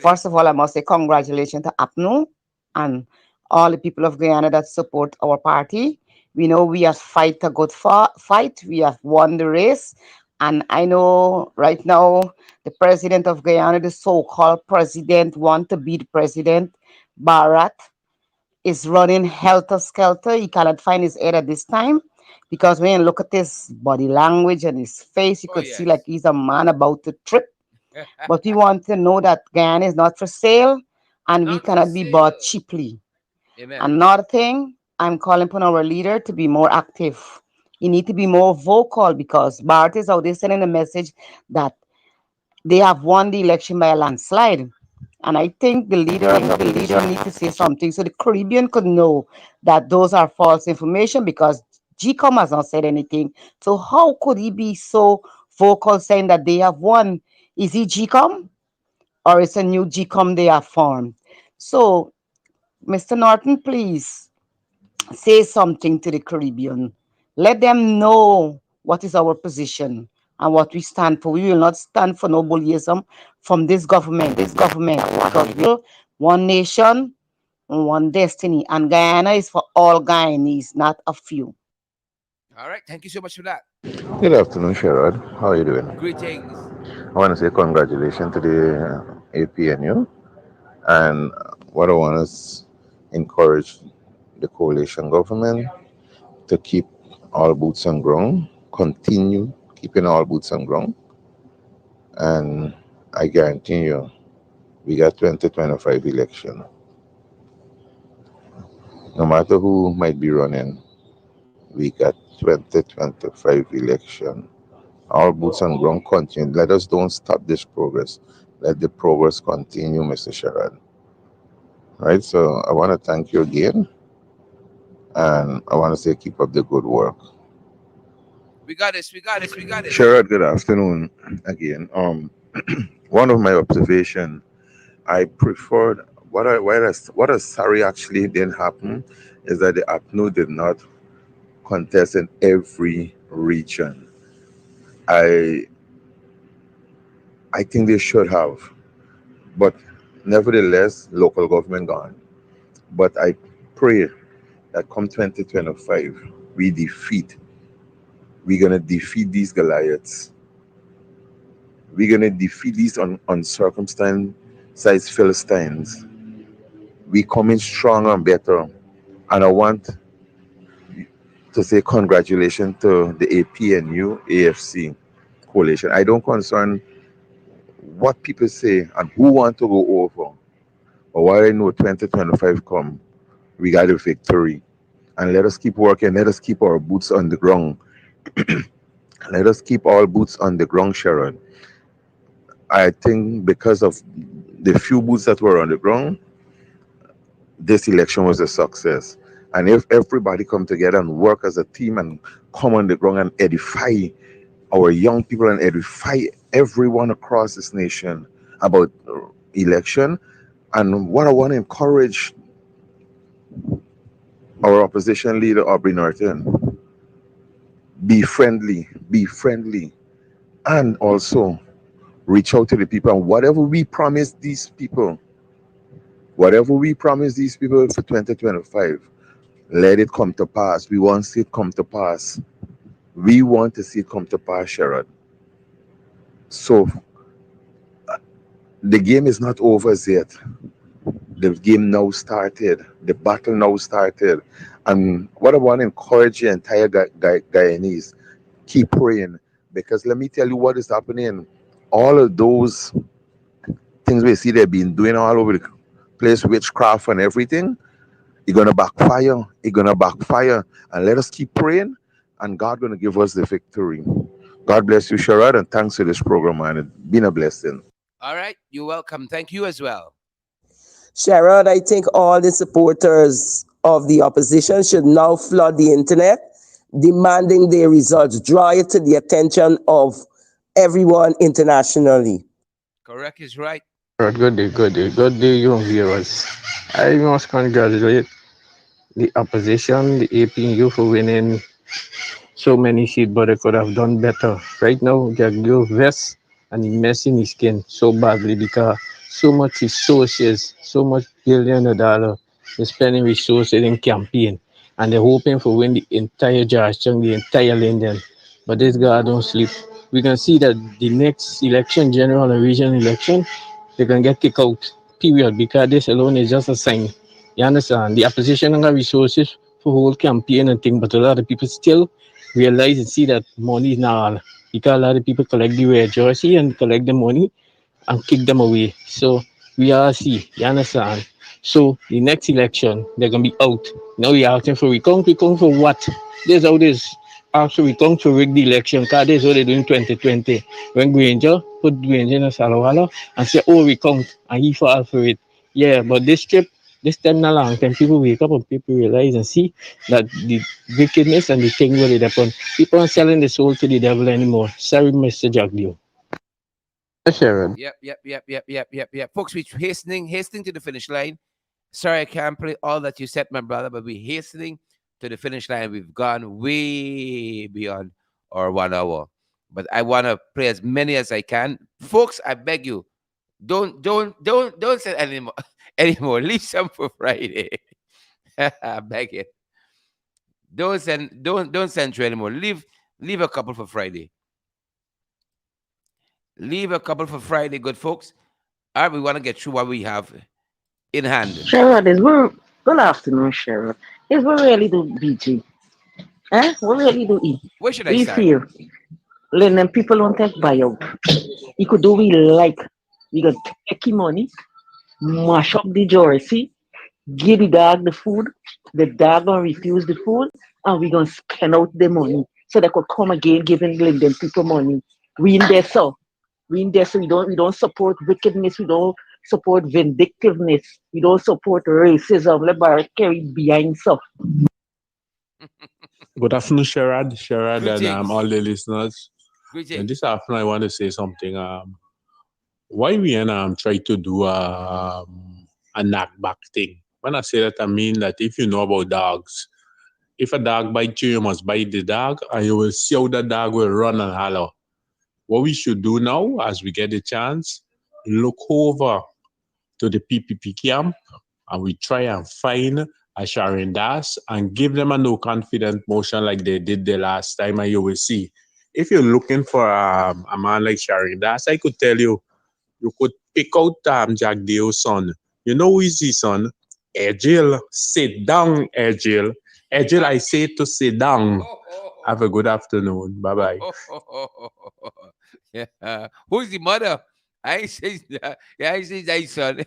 First of all, I must say congratulations to APNU and all the people of Guyana that support our party. We know we have fight a good fight. We have won the race. And I know right now the president of Guyana, the so-called president, want to be the president, Bharat, is running helter skelter. He cannot find his head at this time because when you look at his body language and his face, you could see like he's a man about to trip. But we want to know that Guyana is not for sale and we cannot be bought cheaply. Amen. Another thing, I'm calling upon our leader to be more active. He need to be more vocal because Bart is out there sending a message that they have won the election by a landslide. And I think the leader of the opposition need to say something so the Caribbean could know that those are false information because GECOM has not said anything. So how could he be so vocal saying that they have won? Is he GECOM or is a new GECOM they have formed? So, Mr. Norton, please say something to the Caribbean. Let them know what is our position and what we stand for. We will not stand for no bullyism from this government. Because we are one nation, one destiny, and Guyana is for all Guyanese, not a few. All right. Thank you so much for that. Good afternoon, Sherrod. How are you doing? Greetings. I want to say congratulations to the APNU, and what I want is encourage the coalition government to keep all boots on ground, continue keeping all boots on ground, and I guarantee you, we got 2025 election. No matter who might be running, we got 2025 election. All boots on ground continue. Let us don't stop this progress. Let the progress continue, Mr. Sherrod. Right? So I want to thank you again, and I want to say keep up the good work. We got this. We got this. We got this. Sherrod, good afternoon again. One of my observation, I preferred what a sorry actually didn't happen is that the APNU did not contest in every region. I I think they should have, but nevertheless, local government gone. But I pray that come 2025, we're gonna defeat these Goliaths. We're gonna defeat these uncircumcised Philistines. We coming stronger and better. And I want to say congratulations to the APNU AFC coalition. I don't concern what people say and who want to go over. But what I know 2025 come, we got a victory. And let us keep working. Let us keep our boots on the ground. Let us keep all boots on the ground, Sharon. I think because of the few boots that were on the ground, this election was a success. And if everybody come together and work as a team and come on the ground and edify our young people and edify everyone across this nation about election, and what I want to encourage our opposition leader, Aubrey Norton, be friendly, and also reach out to the people. And whatever we promise these people, Whatever we promise these people for 2025, let it come to pass. We want to see it come to pass. We want to see it come to pass, Sherrod. So the game is not over yet. The game now started. The battle now started. And what I want to encourage the entire Guyanese, keep praying. Because let me tell you what is happening. All of those things we see they've been doing all over the place, witchcraft and everything, it's gonna backfire. It's gonna backfire. And let us keep praying, and God gonna give us the victory. God bless you, Sherrod, and thanks for this program, man. It's been a blessing. All right. You're welcome. Thank you as well. Sherrod, I think all the supporters of the opposition should now flood the internet, demanding their results. Draw it to the attention of everyone internationally. Correct is right. Good day, young viewers. I must congratulate the opposition, the APU, for winning so many seats, but they could have done better. Right now, Jagdeo vest and he messing his skin so badly because so much resources, so much billion of dollar, they're spending resources in campaign, and they're hoping for win the entire Georgetown, the entire Linden. But this guy don't sleep. We can see that the next election, general and regional election, they can get kicked out. Period. Because this alone is just a sign. You understand? The opposition don't have resources for whole campaign and thing, but a lot of people still realize and see that money is not all. Because a lot of people collect the red jersey and collect the money and kick them away. So we are see, you understand? So the next election, they're gonna be out. Now we are asking for recount. Recount for what? This how this after recount to rig the election, cause this is what they do in 2020. When Granger put Granger in a Salawala and say, oh recount, and he fall for it. Yeah, but this trip, this time not long time people wake up and people realize and see that the wickedness and the thing where they happen. People aren't selling the soul to the devil anymore. Sorry, Mr. Jagdeo. Sharon. Yep. Folks, we're hastening to the finish line. Sorry, I can't play all that you said, my brother, but we're hastening to the finish line. We've gone way beyond our 1 hour. But I want to play as many as I can. Folks, I beg you, don't send anymore anymore. Leave some for Friday. I beg it. Don't send through anymore. Leave a couple for Friday. Leave a couple for Friday, good folks. All right, we want to get through what we have in hand. Sherrod, good afternoon, Sherrod. Is we really do BG? Eh? We really do E. Where should I We start? feel. Let them people don't take buyout. You could do we like. We got take him money, mash up the jersey, give the dog the food. The dog gonna refuse the food, and we gonna spend out the money so they could come again giving them people money. We in there so. We in there so we don't support wickedness, we don't support vindictiveness, we don't support racism. Let Barrett carry behind so. Good afternoon, Sherrod, and all Greetings. the listeners. And Greetings. this afternoon, I want to say something. Why we try to do a knockback thing? When I say that, I mean that if you know about dogs, if a dog bites you, you must bite the dog, and you will see how the dog will run and holler. What we should do now, as we get the chance, look over to the PPP camp and we try and find a Sharon Das and give them a no confident motion like they did the last time, and you will see. If you're looking for a man like Sharon Das, I could tell you, you could pick out Jagdeo's son. You know who is his son? Ejil. Sit down, Ejil. Ejil, I say to sit down. Have a good afternoon. Bye bye. Yeah. Who's the mother? I say, yeah, I say that son.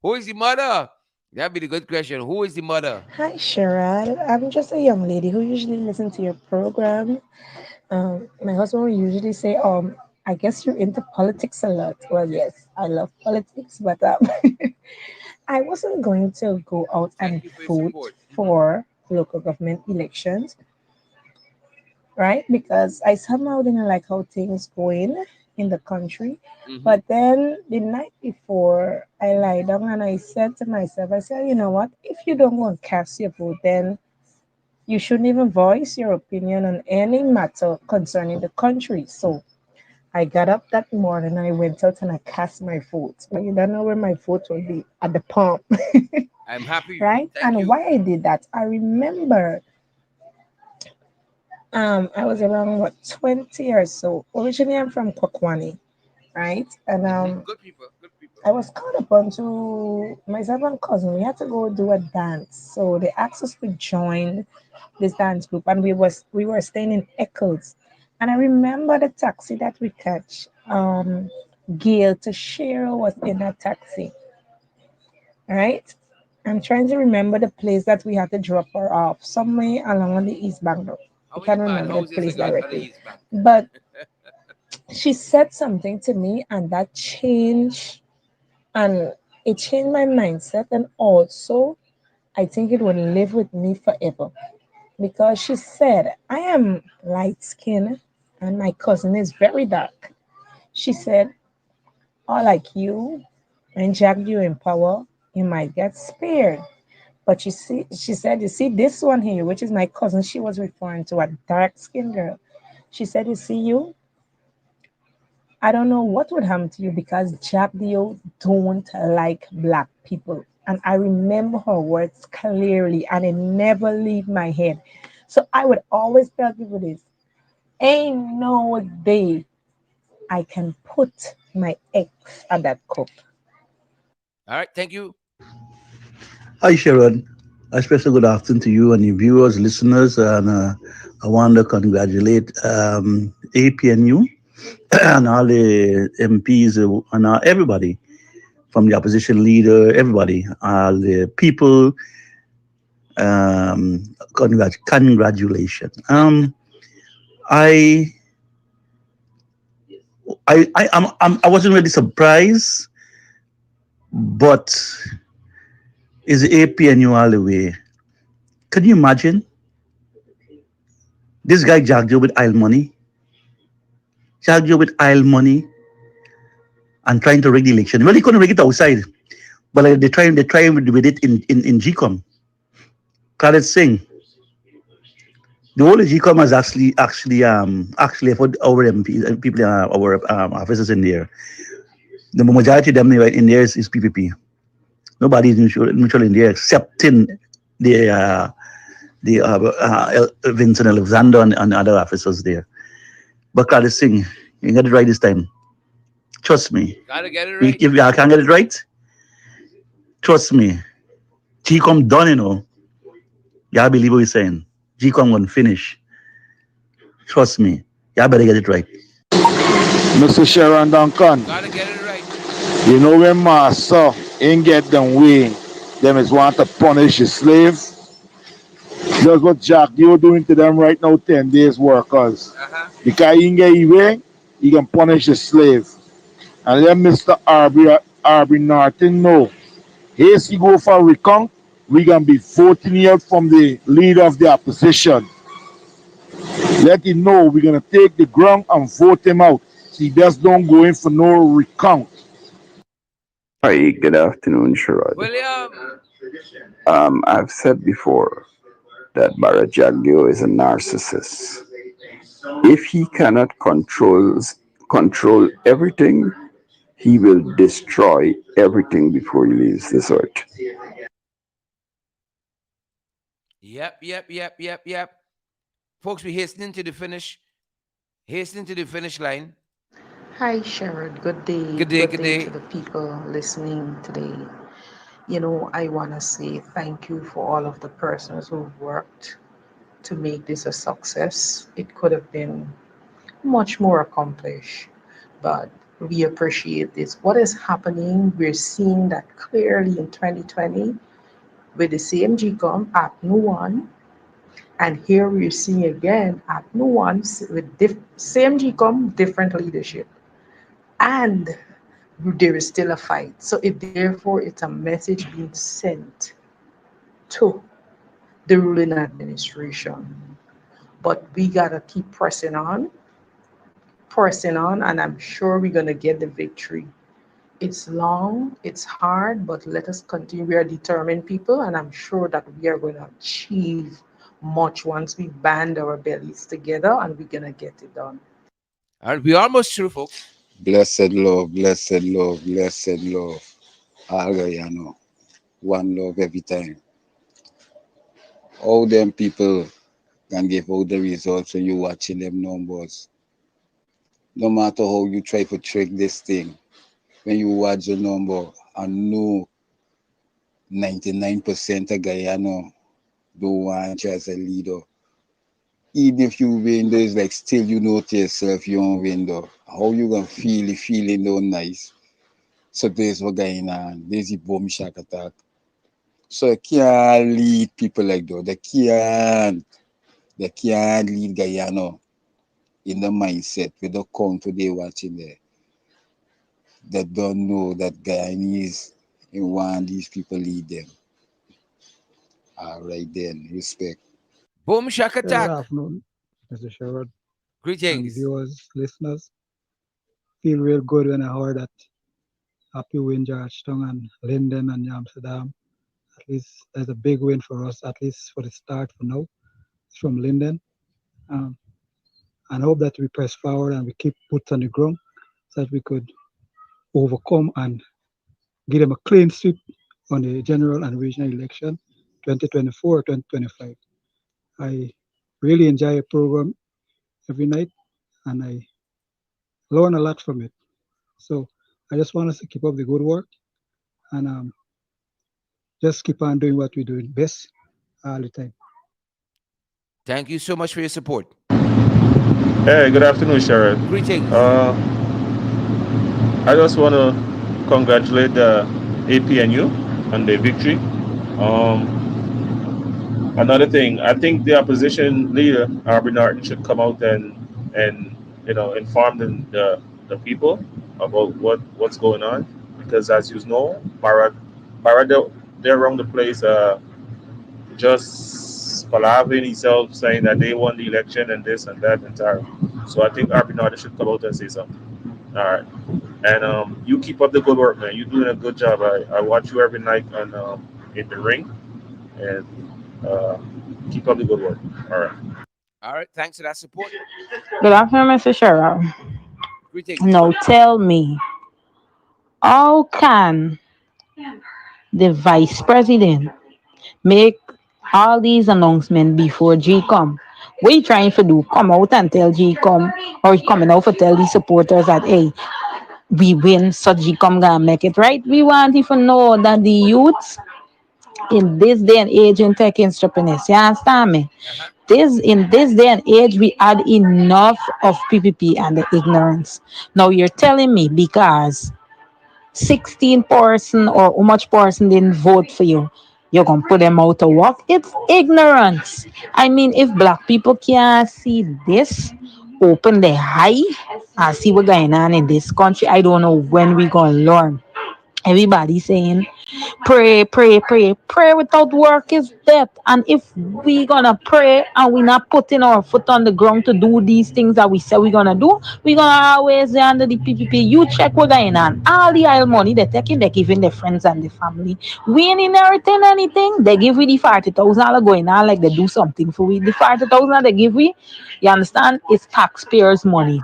Who is the mother? That'd be the good question. Who is the mother? Hi, Sherrod. I'm just a young lady who usually listens to your program. My husband will usually say, I guess you're into politics a lot. Well, yes, I love politics, but I wasn't going to go out and Thank you for your vote support. for local government elections, right? Because I somehow didn't like how things going in the country. Mm-hmm. But then the night before, I lie down and I said to myself, I said, you know what? If you don't go and cast your vote, then you shouldn't even voice your opinion on any matter concerning the country. So I got up that morning and I went out and I cast my vote. But you don't know where my vote will be at the pump, I'm happy. right? Thank And you. why I did that, I remember I was around what 20 or so. Originally I'm from Kwakwani, right? And Good people. Good people. I was called upon to myself and cousin. We had to go do a dance. So they asked us to join this dance group and we were staying in Eccles. And I remember the taxi that we catch. Gail to Shiro was in that taxi, right? I'm trying to remember the place that we had to drop her off somewhere along on the East Bank Road. I How many can't bad remember that houses I place got on the directly. East Bank? But she said something to me and that changed and it changed my mindset and also I think it would live with me forever because she said I am light skinned and my cousin is very dark. She said, all like you and Jagdeo in power, you might get spared. But you see, she said, you see this one here, which is my cousin, she was referring to a dark skinned girl. She said, you see you, I don't know what would happen to you because Jagdeo don't like black people. And I remember her words clearly and it never leave my head. So I would always tell people this. Ain't no day I can put my ex at that cup. All right. Thank you. Hi, Sharon. A special good afternoon to you and your viewers, listeners, and I want to congratulate APNU and all the MPs and everybody from the opposition leader, everybody, all the people. Congratulations. I, I wasn't really surprised, but is APNU all the way? Can you imagine this guy Jagdeo with aisle money? Jagdeo with aisle money and trying to rig the election. Well, he couldn't rig it outside, but they try with it in GECOM. Khaled Singh, the whole of GECOM has actually for our MP, people our officers in there. The majority of them right in there is PPP. Nobody is neutral in there excepting the Vincent Alexander and other officers there. But Khaled Singh, you got it right this time. Trust me. Gotta get it If right. you can't get it right, trust me. GECOM done, you know. Y'all believe what we're saying. GECOM gonna finish. Trust me. Y'all better get it right. Mr. Sharon Duncan, Gotta get it right. you know when master ain't get them way, them is want to punish the slave. That's what Jack you doing to them right now, 10 days workers. Uh-huh. Because he ain't get his way, he can punish the slave. And let Mr. Arby Norton know. Here's he go for recount, we can be voting here from the leader of the opposition. Let him know we're gonna take the ground and vote him out. He just don't go in for no recount. Hi, good afternoon, Sherrod. William. I've said before that Bharat Jagdeo is a narcissist. If he cannot control everything, he will destroy everything before he leaves this earth. Yep. Folks, we hastening to the finish. Hastening to the finish line. Hi, Sherrod. Good day. Good day, Good good day to day. the people listening today. I want to say thank you for all of the persons who worked to make this a success. It could have been much more accomplished, but we appreciate this. What is happening, we're seeing that clearly in 2020 with the same GCOM at Nuwan, and here we're seeing again at Nuwan with same GCOM, different leadership. And there is still a fight. So therefore it's a message being sent to the ruling administration. But we gotta keep pressing on, and I'm sure we're gonna get the victory. It's long, it's hard, but let us continue. We are determined people, and I'm sure that we are going to achieve much once we band our bellies together and we're going to get it done. All right, we're almost through, folks. Blessed love, blessed love, blessed love. All Guyana. One love every time. All them people can give out the results when you watching them numbers. No matter how you try to trick this thing, when you watch the number and know 99% of Guyana don't want you as a leader. Even if you win, there's like still you know to yourself you don't win though. How you gonna feel it feeling though nice. So there's what going on. There's the bomb shock attack. So I can't lead people like that. They can't. They can't lead Guyana in the mindset with the country they watching there. They don't know that Guyanese and want these people lead them. All right then, respect. Boom shack Good attack. afternoon, Mr. Sherrod and Greetings. viewers, listeners. Feel real good when I heard that happy win Georgetown and Linden and Amsterdam. At least there's a big win for us, at least for the start for now. It's from Linden. Um, and hope that we press forward and we keep boots on the ground so that we could overcome and give them a clean sweep on the general and regional election 2024-2025. I really enjoy a program every night and I learn a lot from it. So I just want us to keep up the good work and just keep on doing what we're doing best all the time. Thank you so much for your support. Hey, good afternoon, Sharon. Greetings. I just want to congratulate the APNU on their victory. Another thing, I think the opposition leader, Arbin Norton, should come out and inform the people about what's going on, because as you know, Barra they're around the place just palavering himself saying that they won the election and this and that and that. So I think Arbin Norton should come out and say something. All right. And you keep up the good work, man. You're doing a good job. I watch you every night on in the ring, and uh, keep up the good work. All right. All right, thanks for that support. Good afternoon, Mr. Sherrod. Greetings. Now tell me, how can the vice president make all these announcements before GECOM? What you trying to do? Come out and tell GECOM, or you coming out to tell these supporters that, hey, we win, so GECOM gonna make it right? We want you to know that the youths in this day and age in tech entrepreneurs, you understand me? This in this day and age, we had enough of PPP and the ignorance. Now you're telling me because 16% or how much person didn't vote for you, you're gonna put them out to work? It's ignorance. I mean, if black people can't see this, open their eye and see what's going on in this country, I don't know when we gonna learn. Everybody saying pray, pray, pray. Pray without work is death. And if we gonna pray and we not putting our foot on the ground to do these things that we say we're gonna do, we gonna always be under the PPP. You check what going on. All the oil money they're taking, they're giving their friends and the family. We ain't inheriting anything. They give we the 40,000 going on like they do something for we. The 40,000 they give we, you understand? It's taxpayers' money.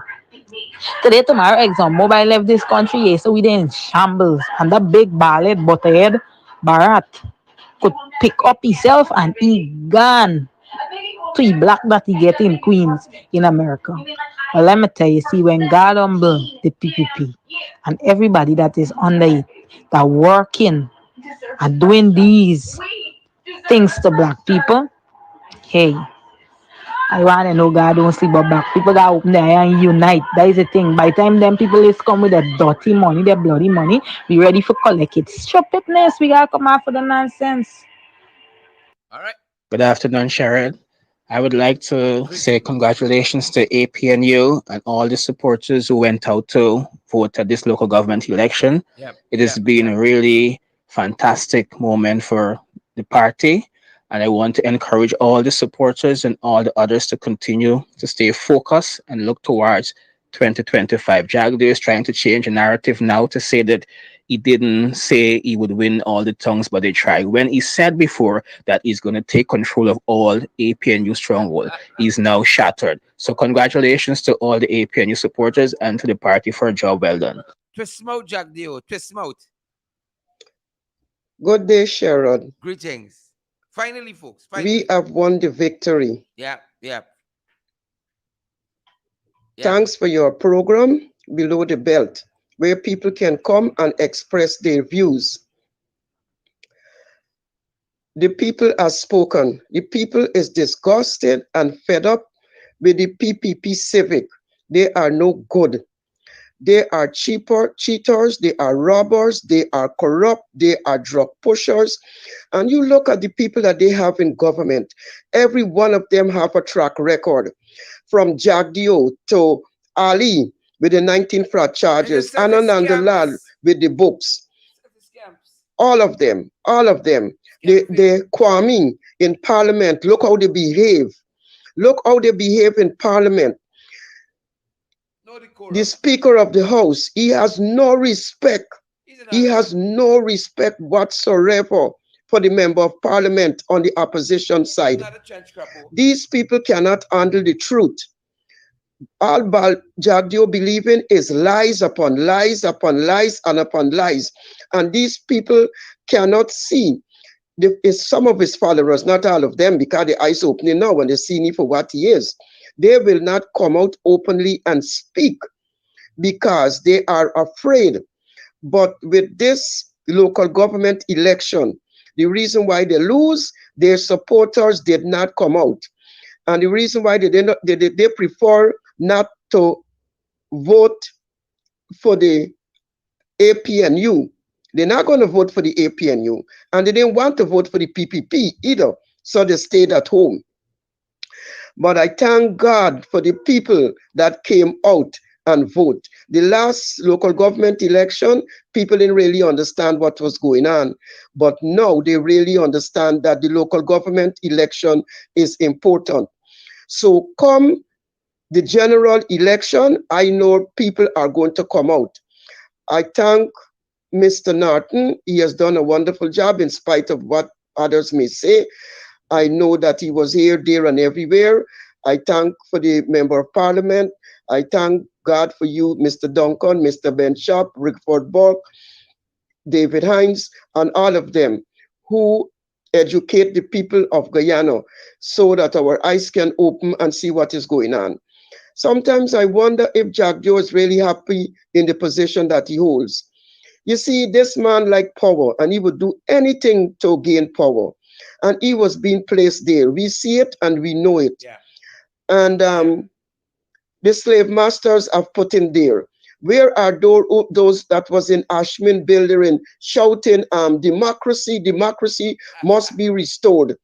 Today, tomorrow, exam. Mobile left this country, yeah, so we in shambles. And that big ballet butthead Barat could pick up himself and he gone to the black that he get in Queens in America. Well, let me tell you, see, when God humble the PPP and everybody that is under it, that working and doing these things to black people, hey, I want to know God don't sleep but black people that open their eye and unite. That is the thing. By the time them people is come with their dirty money, their bloody money, we ready for collect it. Stupidness. We gotta come out for the nonsense. All right. Good afternoon, Sharon. I would like to say congratulations to APNU and all the supporters who went out to vote at this local government election. Yep. It has been a really fantastic moment for the party, and I want to encourage all the supporters and all the others to continue to stay focused and look towards 2025. Jagdeo is trying to change the narrative now to say that he didn't say he would win all the tongues, but they tried. When he said before that he's going to take control of all APNU stronghold, he's now shattered. So congratulations to all the APNU supporters and to the party for a job well done. Twist mouth, Jagdeo. Twist mouth. Good day, Sharon. Greetings. Finally, folks. We Finally. have won the victory. Yeah, yeah. Thanks for your program, Below the Belt, where people can come and express their views. The people have spoken. The people is disgusted and fed up with the PPP Civic. They are no good. They are cheaters, they are robbers, they are corrupt, they are drug pushers. And you look at the people that they have in government, every one of them have a track record. From Jagdeo to Ali with the 19 fraud charges, Anand with the books. All of them. The Kwame in parliament, look how they behave. Look how they behave in parliament. The Speaker of the House, he has no respect. He has no respect whatsoever for the Member of Parliament on the opposition side. These people cannot handle the truth. All Jagdeo believing is lies upon lies upon lies and upon lies. And these people cannot see. Some of his followers, not all of them, because the eyes opening now when they see him for what he is. They will not come out openly and speak because they are afraid. But with this local government election, the reason why they lose, their supporters did not come out. And the reason why they prefer not to vote for the APNU. They're not going to vote for the APNU. And they didn't want to vote for the PPP either. So they stayed at home. But I thank God for the people that came out and vote. The last local government election, people didn't really understand what was going on. But now they really understand that the local government election is important. So come the general election, I know people are going to come out. I thank Mr. Norton. He has done a wonderful job in spite of what others may say. I know that he was here, there, and everywhere. I thank for the Member of Parliament. I thank God for you, Mr. Duncan, Mr. Ben Shop, Rickford Bulk, David Hines, and all of them who educate the people of Guyana so that our eyes can open and see what is going on. Sometimes I wonder if Jagdeo is really happy in the position that he holds. You see, this man liked power, and he would do anything to gain power. And he was being placed there. We see it and we know it. Yeah. And the slave masters have put him there. Where are those that was in Ashman building shouting, democracy, democracy must be restored?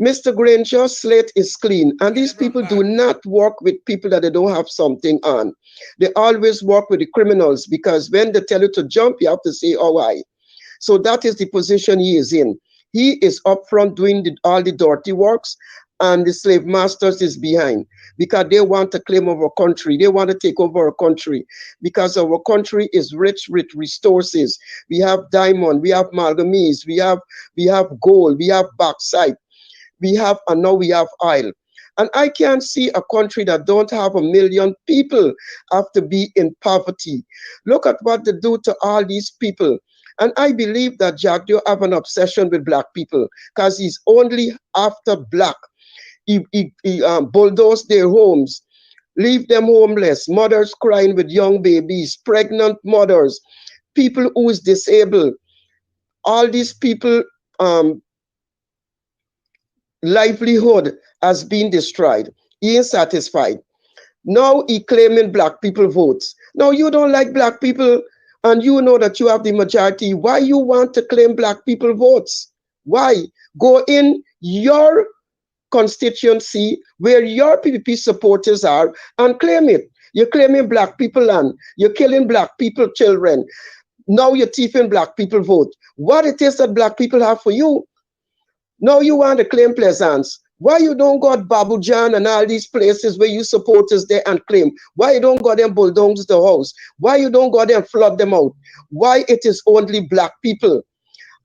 Mr. Granger's slate is clean, and these people do not work with people that they don't have something on. They always work with the criminals because when they tell you to jump, you have to say, oh, why? So that is the position he is in. He is up front doing all the dirty works, and the slave masters is behind because they want to claim our country. They want to take over our country because our country is rich with resources. We have diamond, we have manganese, we have gold, we have bauxite. And now we have oil. And I can't see a country that don't have 1 million people have to be in poverty. Look at what they do to all these people. And I believe that Jagdeo have an obsession with black people because he's only after black. He bulldoze their homes, leave them homeless, mothers crying with young babies, pregnant mothers, people who is disabled. All these people, livelihood has been destroyed. He is satisfied. Now he claiming black people votes. Now you don't like black people and you know that you have the majority. Why you want to claim black people votes? Why? Go in your constituency where your PPP supporters are and claim it. You're claiming black people land. You're killing black people children. Now you're thieving black people vote. What it is that black people have for you? Now you want to claim Pleasance. Why you don't got Babujan and all these places where you supporters there and claim? Why you don't got them bulldoze the house? Why you don't got them flood them out? Why it is only black people?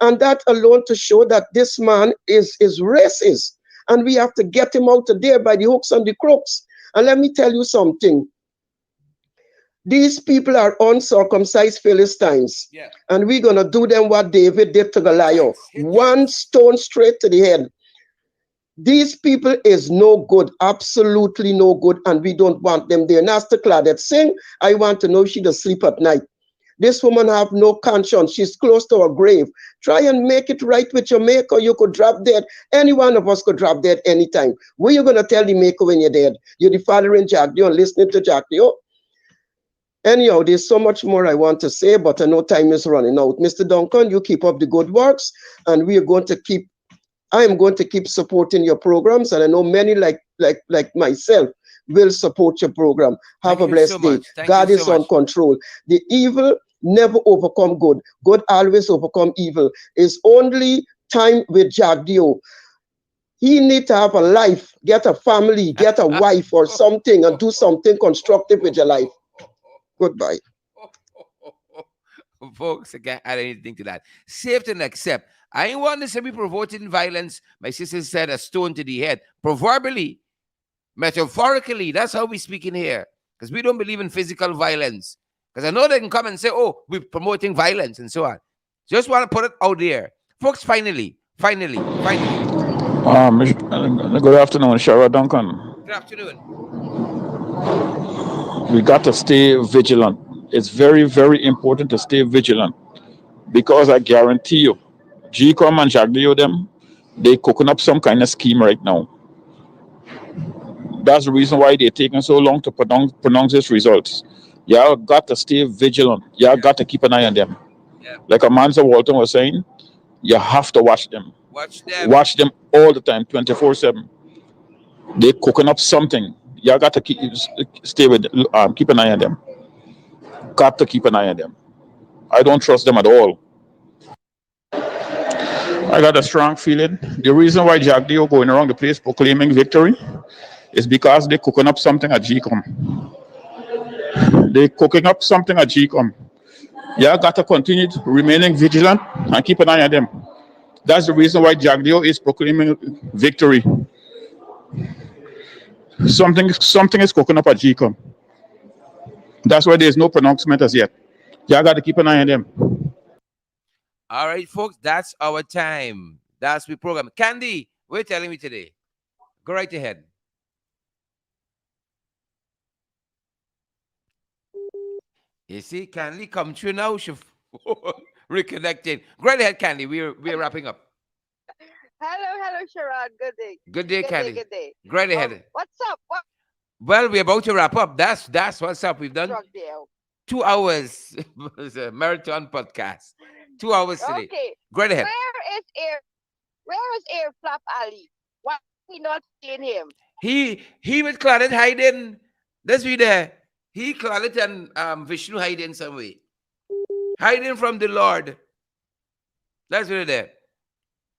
And that alone to show that this man is racist. And we have to get him out of there by the hooks and the crooks. And let me tell you something. These people are uncircumcised Philistines. Yeah. And we're going to do them what David did to Goliath. One stone straight to the head. These people is no good, absolutely no good, and we don't want them there. Master Claudette Singh, I want to know if she does sleep at night. This woman have no conscience. She's close to her grave. Try and make it right with your maker. You could drop dead. Any one of us could drop dead anytime. What are you going to tell the maker when you're dead? You're the father in Jagdeo and listening to Jagdeo. Anyhow, there's so much more I want to say, but I know time is running out. Mr. Duncan, you keep up the good works, and we are going to keep I am going to keep supporting your programs, and I know many like myself will support your program. Have a blessed day. God is on control. The evil never overcome good. Good always overcome evil. It's only time with Jagdeo. He need to have a life, get a family, get a wife or something, and do something constructive with your life. Goodbye. Folks, I can't add anything to that. Saved and accept. I ain't want to say we provoking violence. My sister said a stone to the head. Proverbially, metaphorically, that's how we speak in here. Because we don't believe in physical violence. Because I know they can come and say, oh, we're promoting violence and so on. Just want to put it out there. Folks, finally. Good afternoon, Shara Duncan. Good afternoon. We got to stay vigilant. It's very, very important to stay vigilant because I guarantee you, GECOM and Jagdeo them, they cooking up some kind of scheme right now. That's the reason why they're taking so long to pronounce these results. Y'all got to stay vigilant. Y'all got to keep an eye on them. Like Amanza Walton was saying, you have to watch them. Watch them all the time, 24/7. They're cooking up something. Y'all got to keep an eye on them. Got to keep an eye on them. I don't trust them at all. I got a strong feeling. The reason why Jagdeo going around the place proclaiming victory is because they're cooking up something at GECOM. They're cooking up something at GECOM. Y'all got to continue remaining vigilant and keep an eye on them. That's the reason why Jagdeo is proclaiming victory. Something is cooking up at GECOM. That's why there's no pronouncement as yet. Y'all got to keep an eye on them. All right, folks, that's our time. That's the program. Candy, what are you telling me today? Go right ahead. You see, Candy come through now. She reconnecting. Go right ahead, Candy. We're wrapping up. Hello, Sharon. Good day. Good day, Candy. Good day. Go right ahead. What's up? Well, we're about to wrap up. That's what's up. We've done 2 hours. It's a marathon podcast. 2 hours today. Okay. Go right ahead. Where is Air Flap Ali? Why are we not seeing him? He with Claudette hiding. Let's be there. He, Claudette, and Vishnu hiding some way. Hiding from the Lord. Let's be there.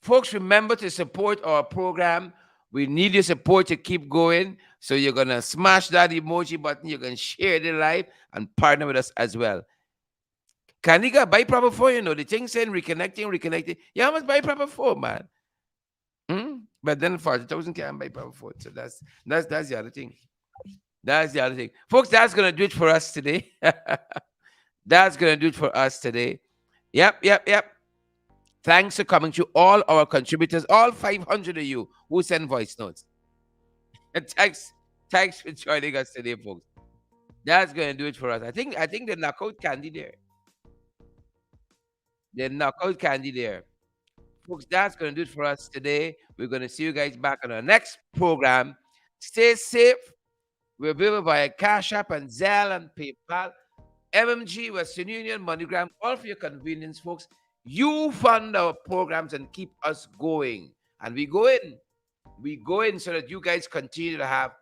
Folks, remember to support our program. We need your support to keep going. So you're going to smash that emoji button. You're going to share the live and partner with us as well. Kanika, buy proper phone, you know. The thing saying reconnecting. Yeah, must buy proper phone, man. But then 40,000 can't buy proper phone. So that's the other thing. That's the other thing. Folks, that's going to do it for us today. That's going to do it for us today. Yep. Thanks for coming to all our contributors, all 500 of you who send voice notes. And thanks for joining us today, folks. That's going to do it for us. I think the knockout candy there. The knockout candy there. Folks, that's going to do it for us today. We're going to see you guys back on our next program. Stay safe. We're available via Cash App and Zelle and PayPal. MMG, Western Union, MoneyGram, all for your convenience, folks. You fund our programs and keep us going. And we go in so that you guys continue to have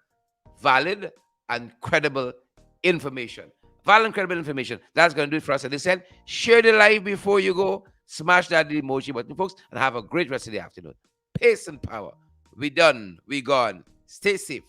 valid and credible information. Valid and credible information. That's going to do it for us. As I said, share the live before you go. Smash that emoji button, folks, and have a great rest of the afternoon. Peace and power. We done. We gone. Stay safe.